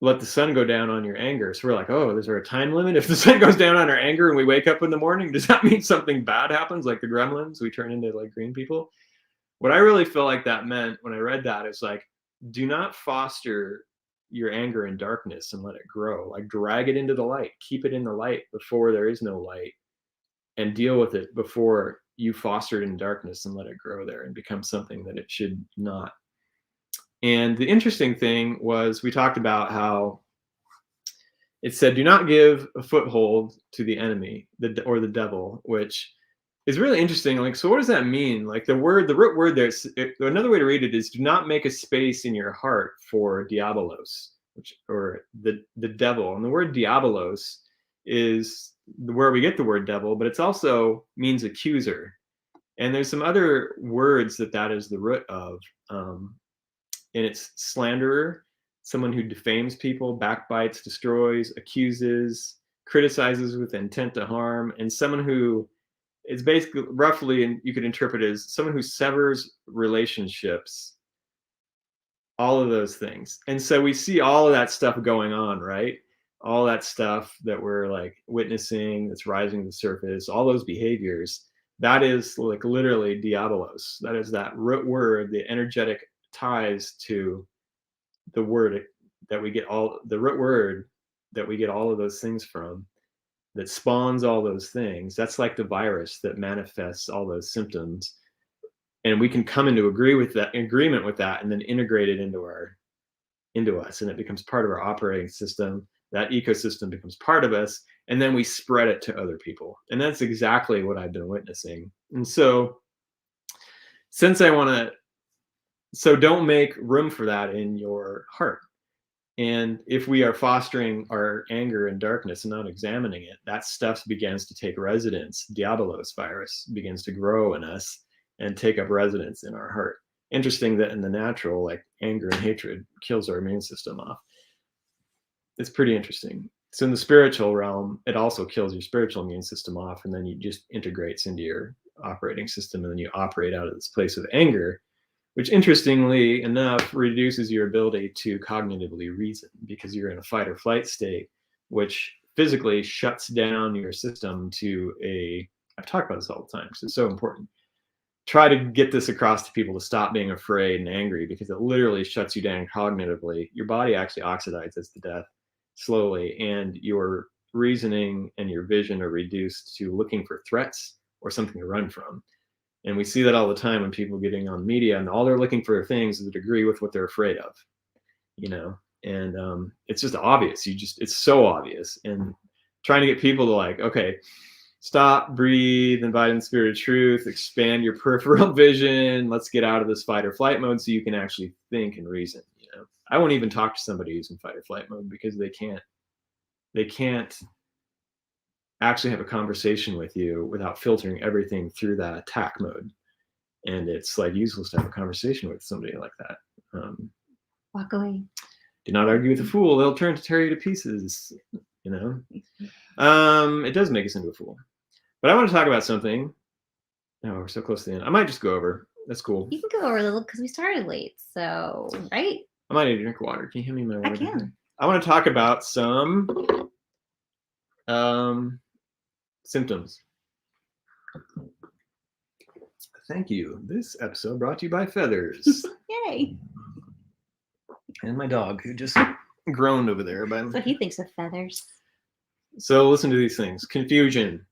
let the sun go down on your anger. So we're like, oh, is there a time limit? If the sun goes down on our anger and we wake up in the morning, does that mean something bad happens, like the gremlins? We turn into like green people? What I really feel like that meant when I read that is like, do not foster your anger in darkness and let it grow. Like drag it into the light, keep it in the light before there is no light, and deal with it before you foster it in darkness and let it grow there and become something that it should not And the interesting thing was we talked about how it said, do not give a foothold to the enemy or the devil, which is really interesting. Like, so what does that mean? Like the root word there, another way to read it is do not make a space in your heart for diabolos, or the devil. And the word diabolos is where we get the word devil, but it's also means accuser. And there's some other words that is the root of, and it's slanderer, someone who defames people, backbites, destroys, accuses, criticizes with intent to harm, and someone who is basically roughly, and you could interpret it as someone who severs relationships, all of those things. And so we see all of that stuff going on, right? All that stuff that we're like witnessing that's rising to the surface, all those behaviors, that is like literally diabolos. That is that root word, the energetic ties to the word that we get the root word that we get all of those things from, that spawns all those things. That's like the virus that manifests all those symptoms. And we can come into agreement with that and then integrate it into us. And it becomes part of our operating system. That ecosystem becomes part of us. And then we spread it to other people. And that's exactly what I've been witnessing. And so don't make room for that in your heart. And if we are fostering our anger and darkness and not examining it, that stuff begins to take residence. Diabolos virus begins to grow in us and take up residence in our heart. Interesting that in the natural, like anger and hatred kills our immune system off. It's pretty interesting. So in the spiritual realm, it also kills your spiritual immune system off, and then you just integrates into your operating system, and then you operate out of this place of anger, which interestingly enough reduces your ability to cognitively reason, because you're in a fight or flight state, which physically shuts down your system to I've talked about this all the time because it's so important. Try to get this across to people to stop being afraid and angry, because it literally shuts you down cognitively. Your body actually oxidizes to death slowly, and your reasoning and your vision are reduced to looking for threats or something to run from. And we see that all the time when people getting on media, and all they're looking for things that agree with what they're afraid of, and it's just obvious. It's so obvious. And trying to get people to like, okay, stop, breathe, invite in the spirit of truth, expand your peripheral vision. Let's get out of this fight or flight mode so you can actually think and reason. I won't even talk to somebody who's in fight or flight mode, because they can't actually have a conversation with you without filtering everything through that attack mode. And it's like useless to have a conversation with somebody like that. Walk away. Do not argue with a fool. They'll turn to tear you to pieces. It does make us into a fool. But I want to talk about something. No, we're so close to the end. I might just go over. That's cool. You can go over a little because we started late. So, right? I might need to drink water. Can you hand me my water? I can. I want to talk about some symptoms. Thank you. This episode brought to you by Feathers. Yay. And my dog, who just groaned over there. So he thinks of feathers. So listen to these things: confusion,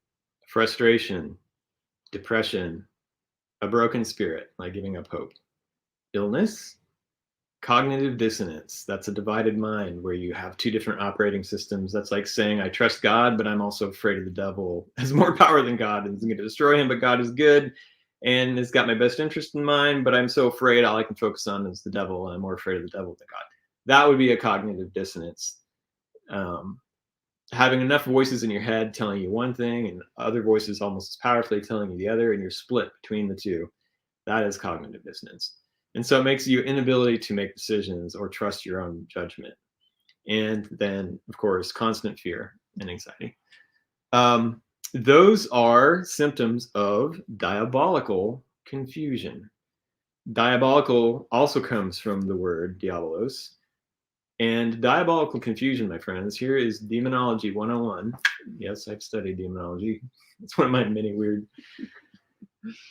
frustration, depression, a broken spirit, like giving up hope, illness, cognitive dissonance. That's a divided mind where you have two different operating systems. That's like saying, I trust God, but I'm also afraid of the devil. Has more power than God and is going to destroy him, but God is good and has got my best interest in mind, but I'm so afraid all I can focus on is the devil, and I'm more afraid of the devil than God. That would be a cognitive dissonance. Having enough voices in your head telling you one thing and other voices almost as powerfully telling you the other, and you're split between the two. That is cognitive dissonance. And so it makes you inability to make decisions or trust your own judgment. And then, of course, constant fear and anxiety. Those are symptoms of diabolical confusion. Diabolical also comes from the word diabolos. And diabolical confusion, my friends, here is Demonology 101. Yes, I've studied demonology. It's one of my many weird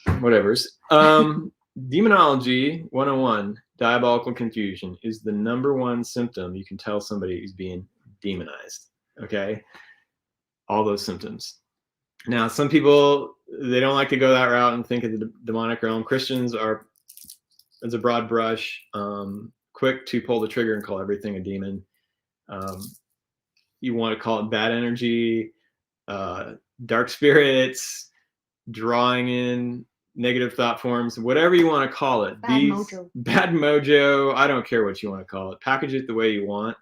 whatevers. Demonology 101, diabolical confusion, is the #1 symptom you can tell somebody is being demonized. Okay? All those symptoms. Now, some people, they don't like to go that route and think of the demonic realm. Christians are, as a broad brush, quick to pull the trigger and call everything a demon. You want to call it bad energy, dark spirits, drawing in negative thought forms, whatever you want to call it. Bad mojo. I don't care what you want to call it. Package it the way you want,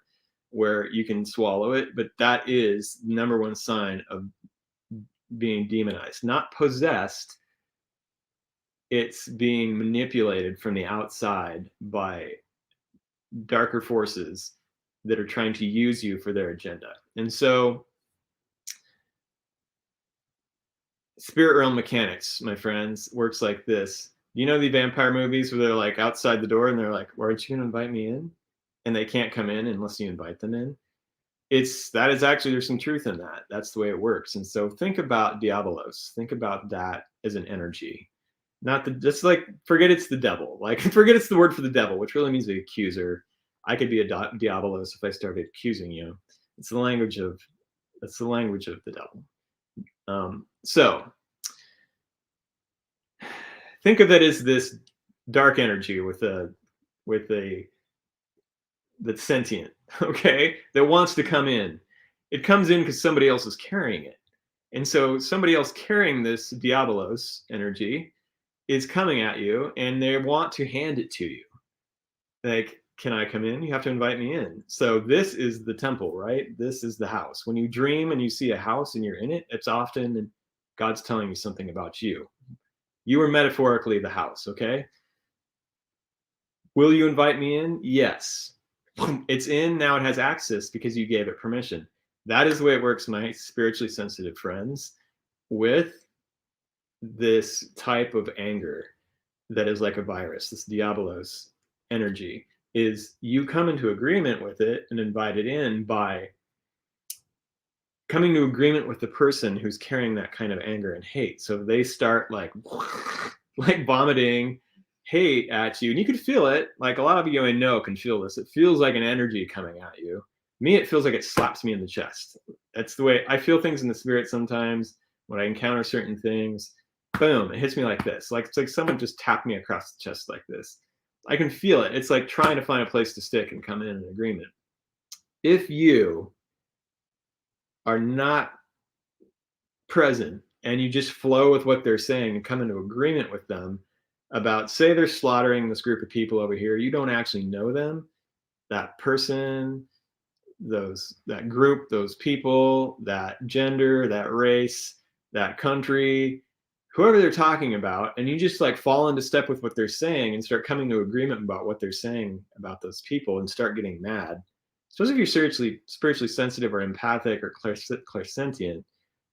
where you can swallow it. But that is the number one sign of being demonized, not possessed. It's being manipulated from the outside by darker forces that are trying to use you for their agenda. And so spirit realm mechanics, my friends, works like this. You know the vampire movies where they're like outside the door and they're like, "Well, aren't you gonna invite me in?" And they can't come in unless you invite them in. That is actually, there's some truth in that. That's the way it works. And so think about Diabolos. Think about that as an energy. Just like, forget it's the devil. Like, forget it's the word for the devil, which really means the accuser. I could be a Diabolos if I started accusing you. It's the language of the devil. So think of it as this dark energy that's sentient, okay, that wants to come in. It comes in because somebody else is carrying it. And so somebody else carrying this Diabolos energy is coming at you, and they want to hand it to you. Like, can I come in? You have to invite me in. So this is the temple, right? This is the house. When you dream and you see a house and you're in it, it's often God's telling you something about you. You are metaphorically the house, okay? Will you invite me in? Yes. It's in, now it has access because you gave it permission. That is the way it works, my spiritually sensitive friends, with this type of anger that is like a virus, this Diabolos energy, is you come into agreement with it and invite it in by coming to agreement with the person who's carrying that kind of anger and hate. So they start like vomiting hate at you, and you can feel it. Like, a lot of you I know can feel this. It feels like an energy coming at you. Me, it feels like it slaps me in the chest. That's the way I feel things in the spirit sometimes when I encounter certain things. Boom, it hits me like this. Like, it's like someone just tapped me across the chest like this. I can feel it. It's like trying to find a place to stick and come in an agreement. If you are not present and you just flow with what they're saying and come into agreement with them about, say they're slaughtering this group of people over here, you don't actually know them, that person, that group, those people, that gender, that race, that country, whoever they're talking about, and you just like fall into step with what they're saying and start coming to agreement about what they're saying about those people and start getting mad. Especially if you're spiritually sensitive or empathic or clairsentient,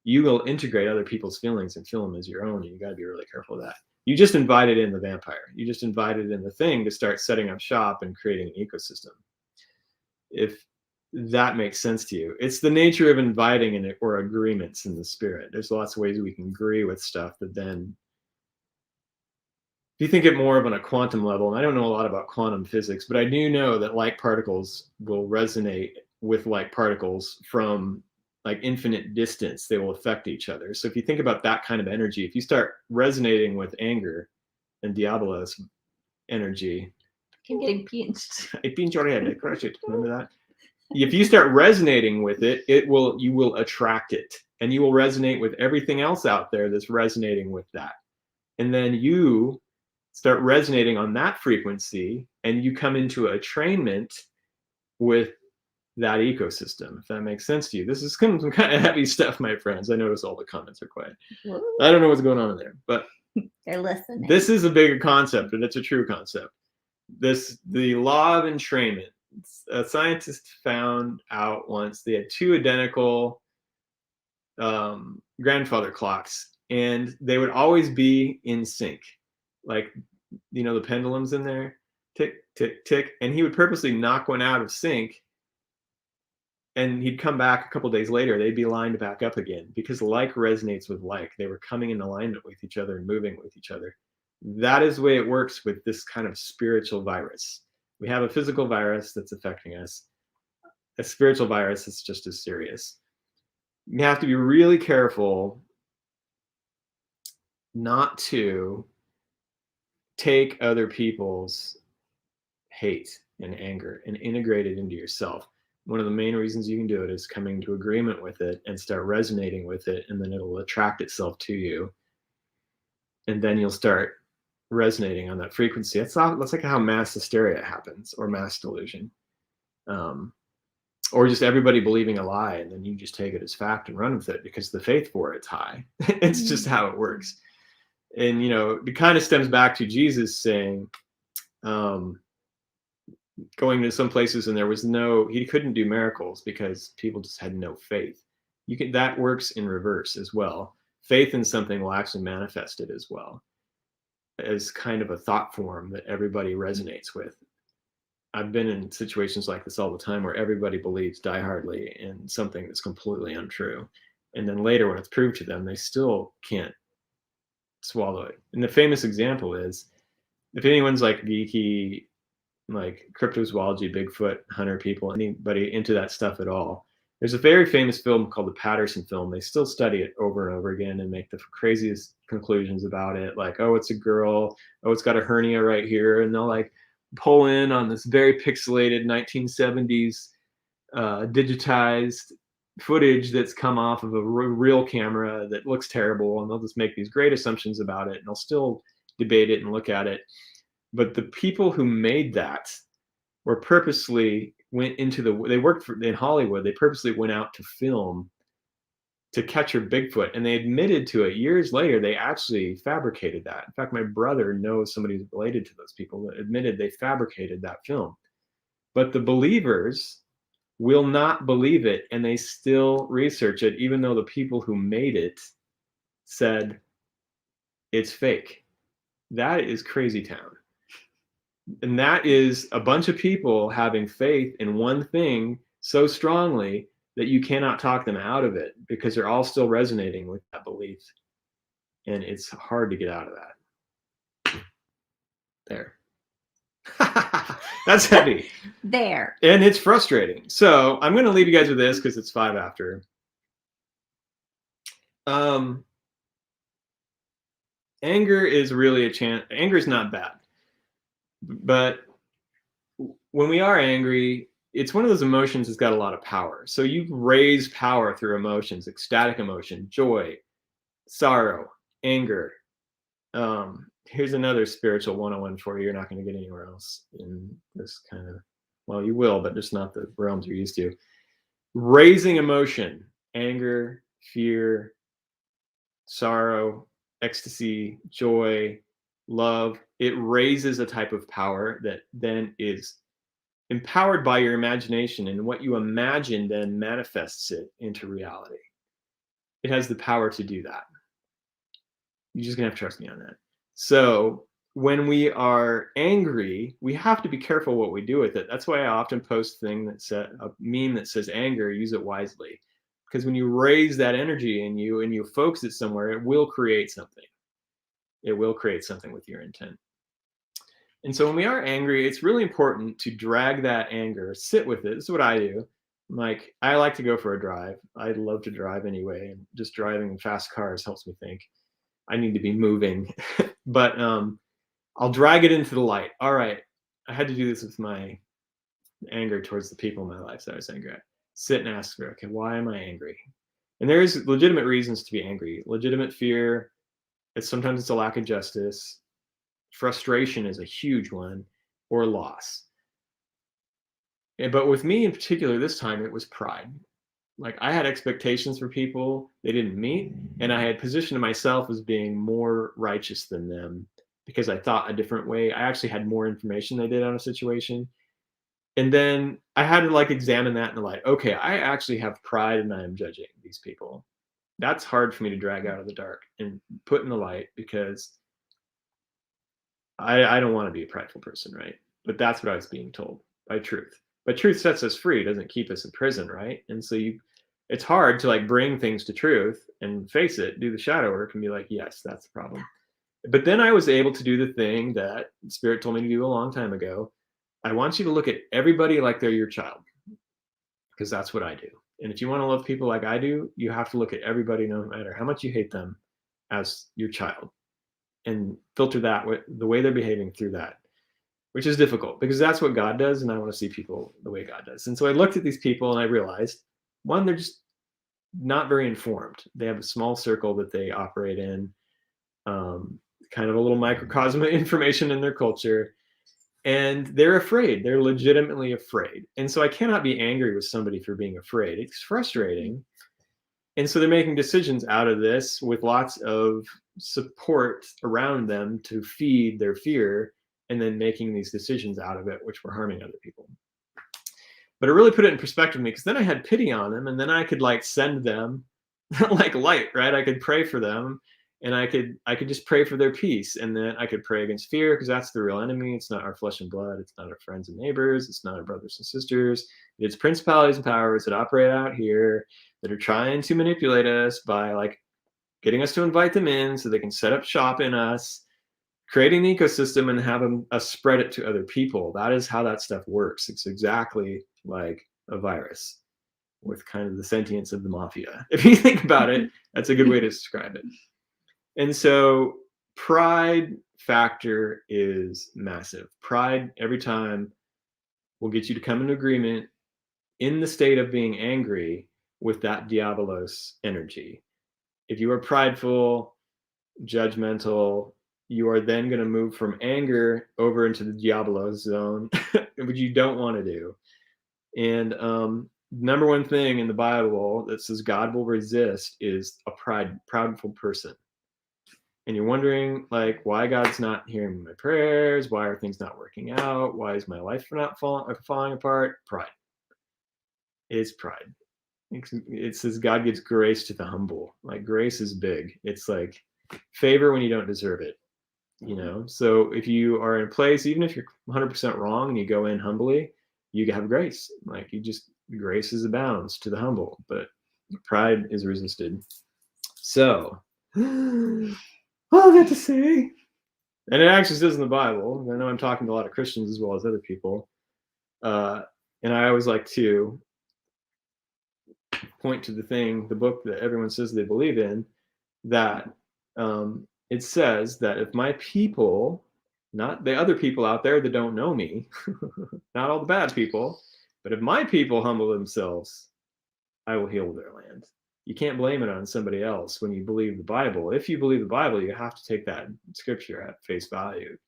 you will integrate other people's feelings and feel them as your own. And you got to be really careful of that. You just invited in the vampire. You just invited in the thing to start setting up shop and creating an ecosystem. If that makes sense to you. It's the nature of inviting or agreements in the spirit. There's lots of ways we can agree with stuff, but then if you think it more of on a quantum level, and I don't know a lot about quantum physics, but I do know that like particles will resonate with like particles from like infinite distance. They will affect each other. So if you think about that kind of energy, if you start resonating with anger and Diabolos energy, I'm getting pinched. I pinch your head, I crush it. Remember that? If you start resonating with it, you will attract it, and you will resonate with everything else out there that's resonating with that. And then you start resonating on that frequency, and you come into a trainment with that ecosystem, if that makes sense to you. This is some kind of heavy stuff, my friends. I notice all the comments are quiet. Woo. I don't know what's going on in there, but they're listening. This is a bigger concept, and it's a true concept. The law of entrainment. A scientist found out once they had two identical grandfather clocks, and they would always be in sync. Like, you know, the pendulums in there, tick, tick, tick, and he would purposely knock one out of sync, and he'd come back a couple days later, they'd be lined back up again, because like resonates with like. They were coming in alignment with each other and moving with each other. That is the way it works with this kind of spiritual virus. We have a physical virus that's affecting us. A spiritual virus is just as serious. You have to be really careful not to take other people's hate and anger and integrate it into yourself. One of the main reasons you can do it is coming to agreement with it and start resonating with it, and then it'll attract itself to you. And then you'll start resonating on that frequency. That's like how mass hysteria happens, or mass delusion. Or just everybody believing a lie, and then you just take it as fact and run with it because the faith for it's high. It's just how it works. And, it kind of stems back to Jesus saying, going to some places and he couldn't do miracles because people just had no faith. That works in reverse as well. Faith in something will actually manifest it as well, as kind of a thought form that everybody resonates with. I've been in situations like this all the time where everybody believes diehardly in something that's completely untrue. And then later when it's proved to them, they still can't swallow it. And the famous example is, if anyone's like geeky, like cryptozoology, Bigfoot hunter people, anybody into that stuff at all, there's a very famous film called the Patterson film. They still study it over and over again and make the craziest conclusions about it. Like, oh, it's a girl. Oh, it's got a hernia right here. And they'll like pull in on this very pixelated 1970s digitized footage that's come off of a real camera that looks terrible. And they'll just make these great assumptions about it. And they'll still debate it and look at it. But the people who made that were purposely they worked in Hollywood. They purposely went out to film to capture Bigfoot. And they admitted to it years later. They actually fabricated that. In fact, my brother knows somebody who's related to those people that admitted they fabricated that film. But the believers will not believe it. And they still research it, even though the people who made it said it's fake. That is crazy town. And that is a bunch of people having faith in one thing so strongly that you cannot talk them out of it, because they're all still resonating with that belief. And it's hard to get out of that. There. That's heavy. There. And it's frustrating. So I'm going to leave you guys with this because it's 5 after. Anger is really anger is not bad. But when we are angry, it's one of those emotions that's got a lot of power. So you raise power through emotions, ecstatic emotion, joy, sorrow, anger. Here's another spiritual 101 for you. You're not going to get anywhere else in this kind of, well, you will, but just not the realms you're used to. Raising emotion, anger, fear, sorrow, ecstasy, joy, love. It raises a type of power that then is empowered by your imagination, and what you imagine then manifests it into reality. It has the power to do that. You're just gonna have to trust me on that. So when we are angry, we have to be careful what we do with it. That's why I often post a meme that says anger, use it wisely. Because when you raise that energy in you and you focus it somewhere, it will create something. It will create something with your intent. And so when we are angry, it's really important to drag that anger, sit with it. This is what I do. I like to go for a drive. I love to drive anyway. And just driving in fast cars helps me think. I need to be moving. But I'll drag it into the light. All right, I had to do this with my anger towards the people in my life that I was angry at. Sit and ask, okay, why am I angry? And there's legitimate reasons to be angry. Legitimate fear. Sometimes it's a lack of justice. Frustration is a huge one, or loss. But with me in particular, this time it was pride. Like, I had expectations for people they didn't meet, and I had positioned myself as being more righteous than them because I thought a different way. I actually had more information than I did on a situation. And then I had to examine that in the light. Okay, I actually have pride and I am judging these people. That's hard for me to drag out of the dark and put in the light, because I don't want to be a prideful person, right? But that's what I was being told by truth. But truth sets us free, doesn't keep us in prison, right? And so it's hard to bring things to truth and face it, do the shadow work and be like, yes, that's the problem. But then I was able to do the thing that Spirit told me to do a long time ago. I want you to look at everybody like they're your child, because that's what I do. And if you want to love people like I do, you have to look at everybody, no matter how much you hate them, as your child, and filter that with the way they're behaving through that. which is difficult because that's what God does, and I want to see people the way God does. And so I looked at these people and I realized, one, they're just not very informed. They have a small circle that they operate in, kind of a little microcosm of information in their culture. And they're afraid. They're legitimately afraid. And so I cannot be angry with somebody for being afraid. It's frustrating. And so they're making decisions out of this with lots of support around them to feed their fear, and then making these decisions out of it, which were harming other people. But it really put it in perspective for me, because then I had pity on them, and then I could like send them like light, right? I could pray for them, and I could just pray for their peace, and then I could pray against fear, because that's the real enemy. It's not our flesh and blood. It's not our friends and neighbors. It's not our brothers and sisters. It's principalities and powers that operate out here that are trying to manipulate us by like getting us to invite them in so they can set up shop in us, creating the ecosystem and have them spread it to other people. That is how that stuff works. It's exactly like a virus with kind of the sentience of the mafia. If you think about it, that's a good way to describe it. And so pride factor is massive. Pride every time will get you to come into agreement in the state of being angry with that diabolos energy. If you are prideful, judgmental, you are then going to move from anger over into the diabolos zone, which you don't want to do. And number one thing in the Bible that says God will resist is a proudful person. And you're wondering like why God's not hearing my prayers, why are things not working out, why is my life not falling apart? Pride. It's pride. It says God gives grace to the humble. Like grace is big. It's like favor when you don't deserve it. You know, so if you are in a place, even if you're 100% wrong and you go in humbly, you have grace. Like grace is abounds to the humble, but pride is resisted. So all I got to say, and it actually says in the Bible, I know I'm talking to a lot of Christians as well as other people, and I always like to point to the book that everyone says they believe in, that it says that if my people, not the other people out there that don't know me, not all the bad people, but if my people humble themselves, I will heal their land. You can't blame it on somebody else when you believe the Bible. If you believe the Bible, you have to take that scripture at face value.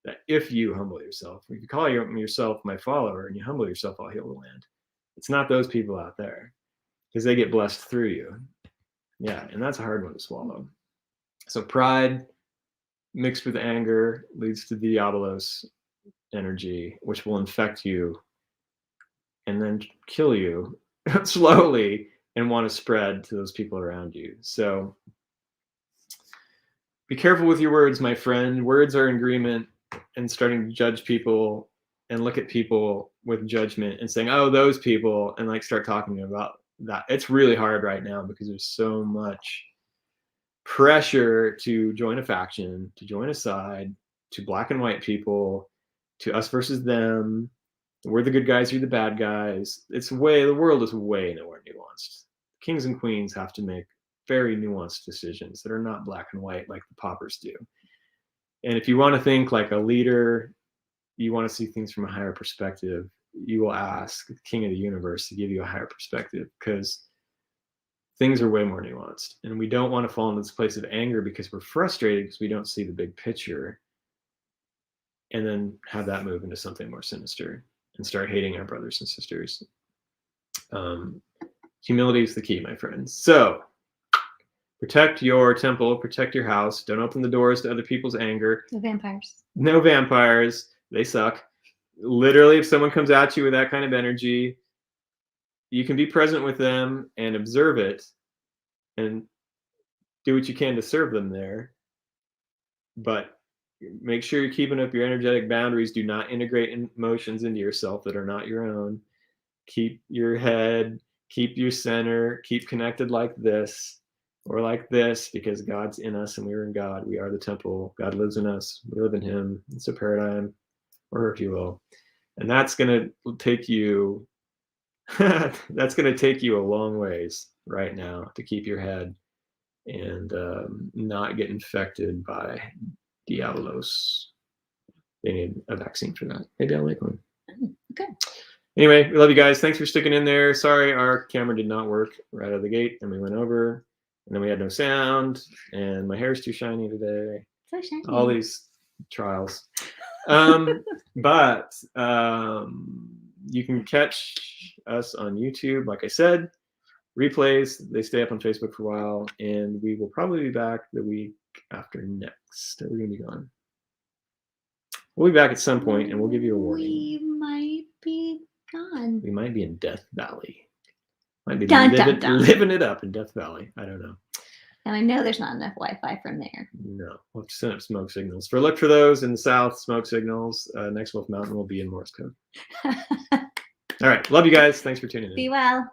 That if you humble yourself, if you call yourself my follower and you humble yourself, I'll heal the land. It's not those people out there, because they get blessed through you. Yeah, and that's a hard one to swallow. So pride mixed with anger leads to diabolos energy, which will infect you and then kill you slowly and want to spread to those people around you. So be careful with your words, my friend. Words are in agreement, and starting to judge people and look at people with judgment and saying, oh, those people, and like start talking about that. It's really hard right now because there's so much pressure to join a faction, to join a side, to black and white people, to us versus them. We're the good guys, you're the bad guys. The world is way nowhere nuanced. Kings and queens have to make very nuanced decisions that are not black and white like the paupers do. And if you want to think like a leader, you want to see things from a higher perspective, you will ask the King of the universe to give you a higher perspective, because things are way more nuanced. And we don't want to fall into this place of anger because we're frustrated because we don't see the big picture, and then have that move into something more sinister and start hating our brothers and sisters. Humility is the key, my friends. So protect your temple, protect your house. Don't open the doors to other people's anger. No vampires. No vampires. They suck. Literally, if someone comes at you with that kind of energy, you can be present with them and observe it and do what you can to serve them there. But make sure you're keeping up your energetic boundaries. Do not integrate emotions into yourself that are not your own. Keep your head, keep your center, keep connected like this or like this, because God's in us and we're in God. We are the temple. God lives in us. We live in him. It's a paradigm, or if you will. And that's going to take you that's going to take you a long ways right now to keep your head and not get infected by diabolos. they need a vaccine for that. Maybe I'll make one. Good. Anyway, we love you guys. Thanks for sticking in there. Sorry, our camera did not work right out of the gate, and we went over, and then we had no sound, and my hair's too shiny today. So shiny. All these trials. But you can catch us on YouTube, like I said. Replays, they stay up on Facebook for a while, and we will probably be back the week after next. We're going to be gone. We'll be back at some point, and we'll give you a warning. We might be gone. We might be in Death Valley. Might be living it up in Death Valley. I don't know. And I know there's not enough Wi-Fi from there. No. We'll have to send up smoke signals. Look for those in the south, smoke signals. Next Wolf Mountain will be in Morse code. All right. Love you guys. Thanks for tuning in. Be well.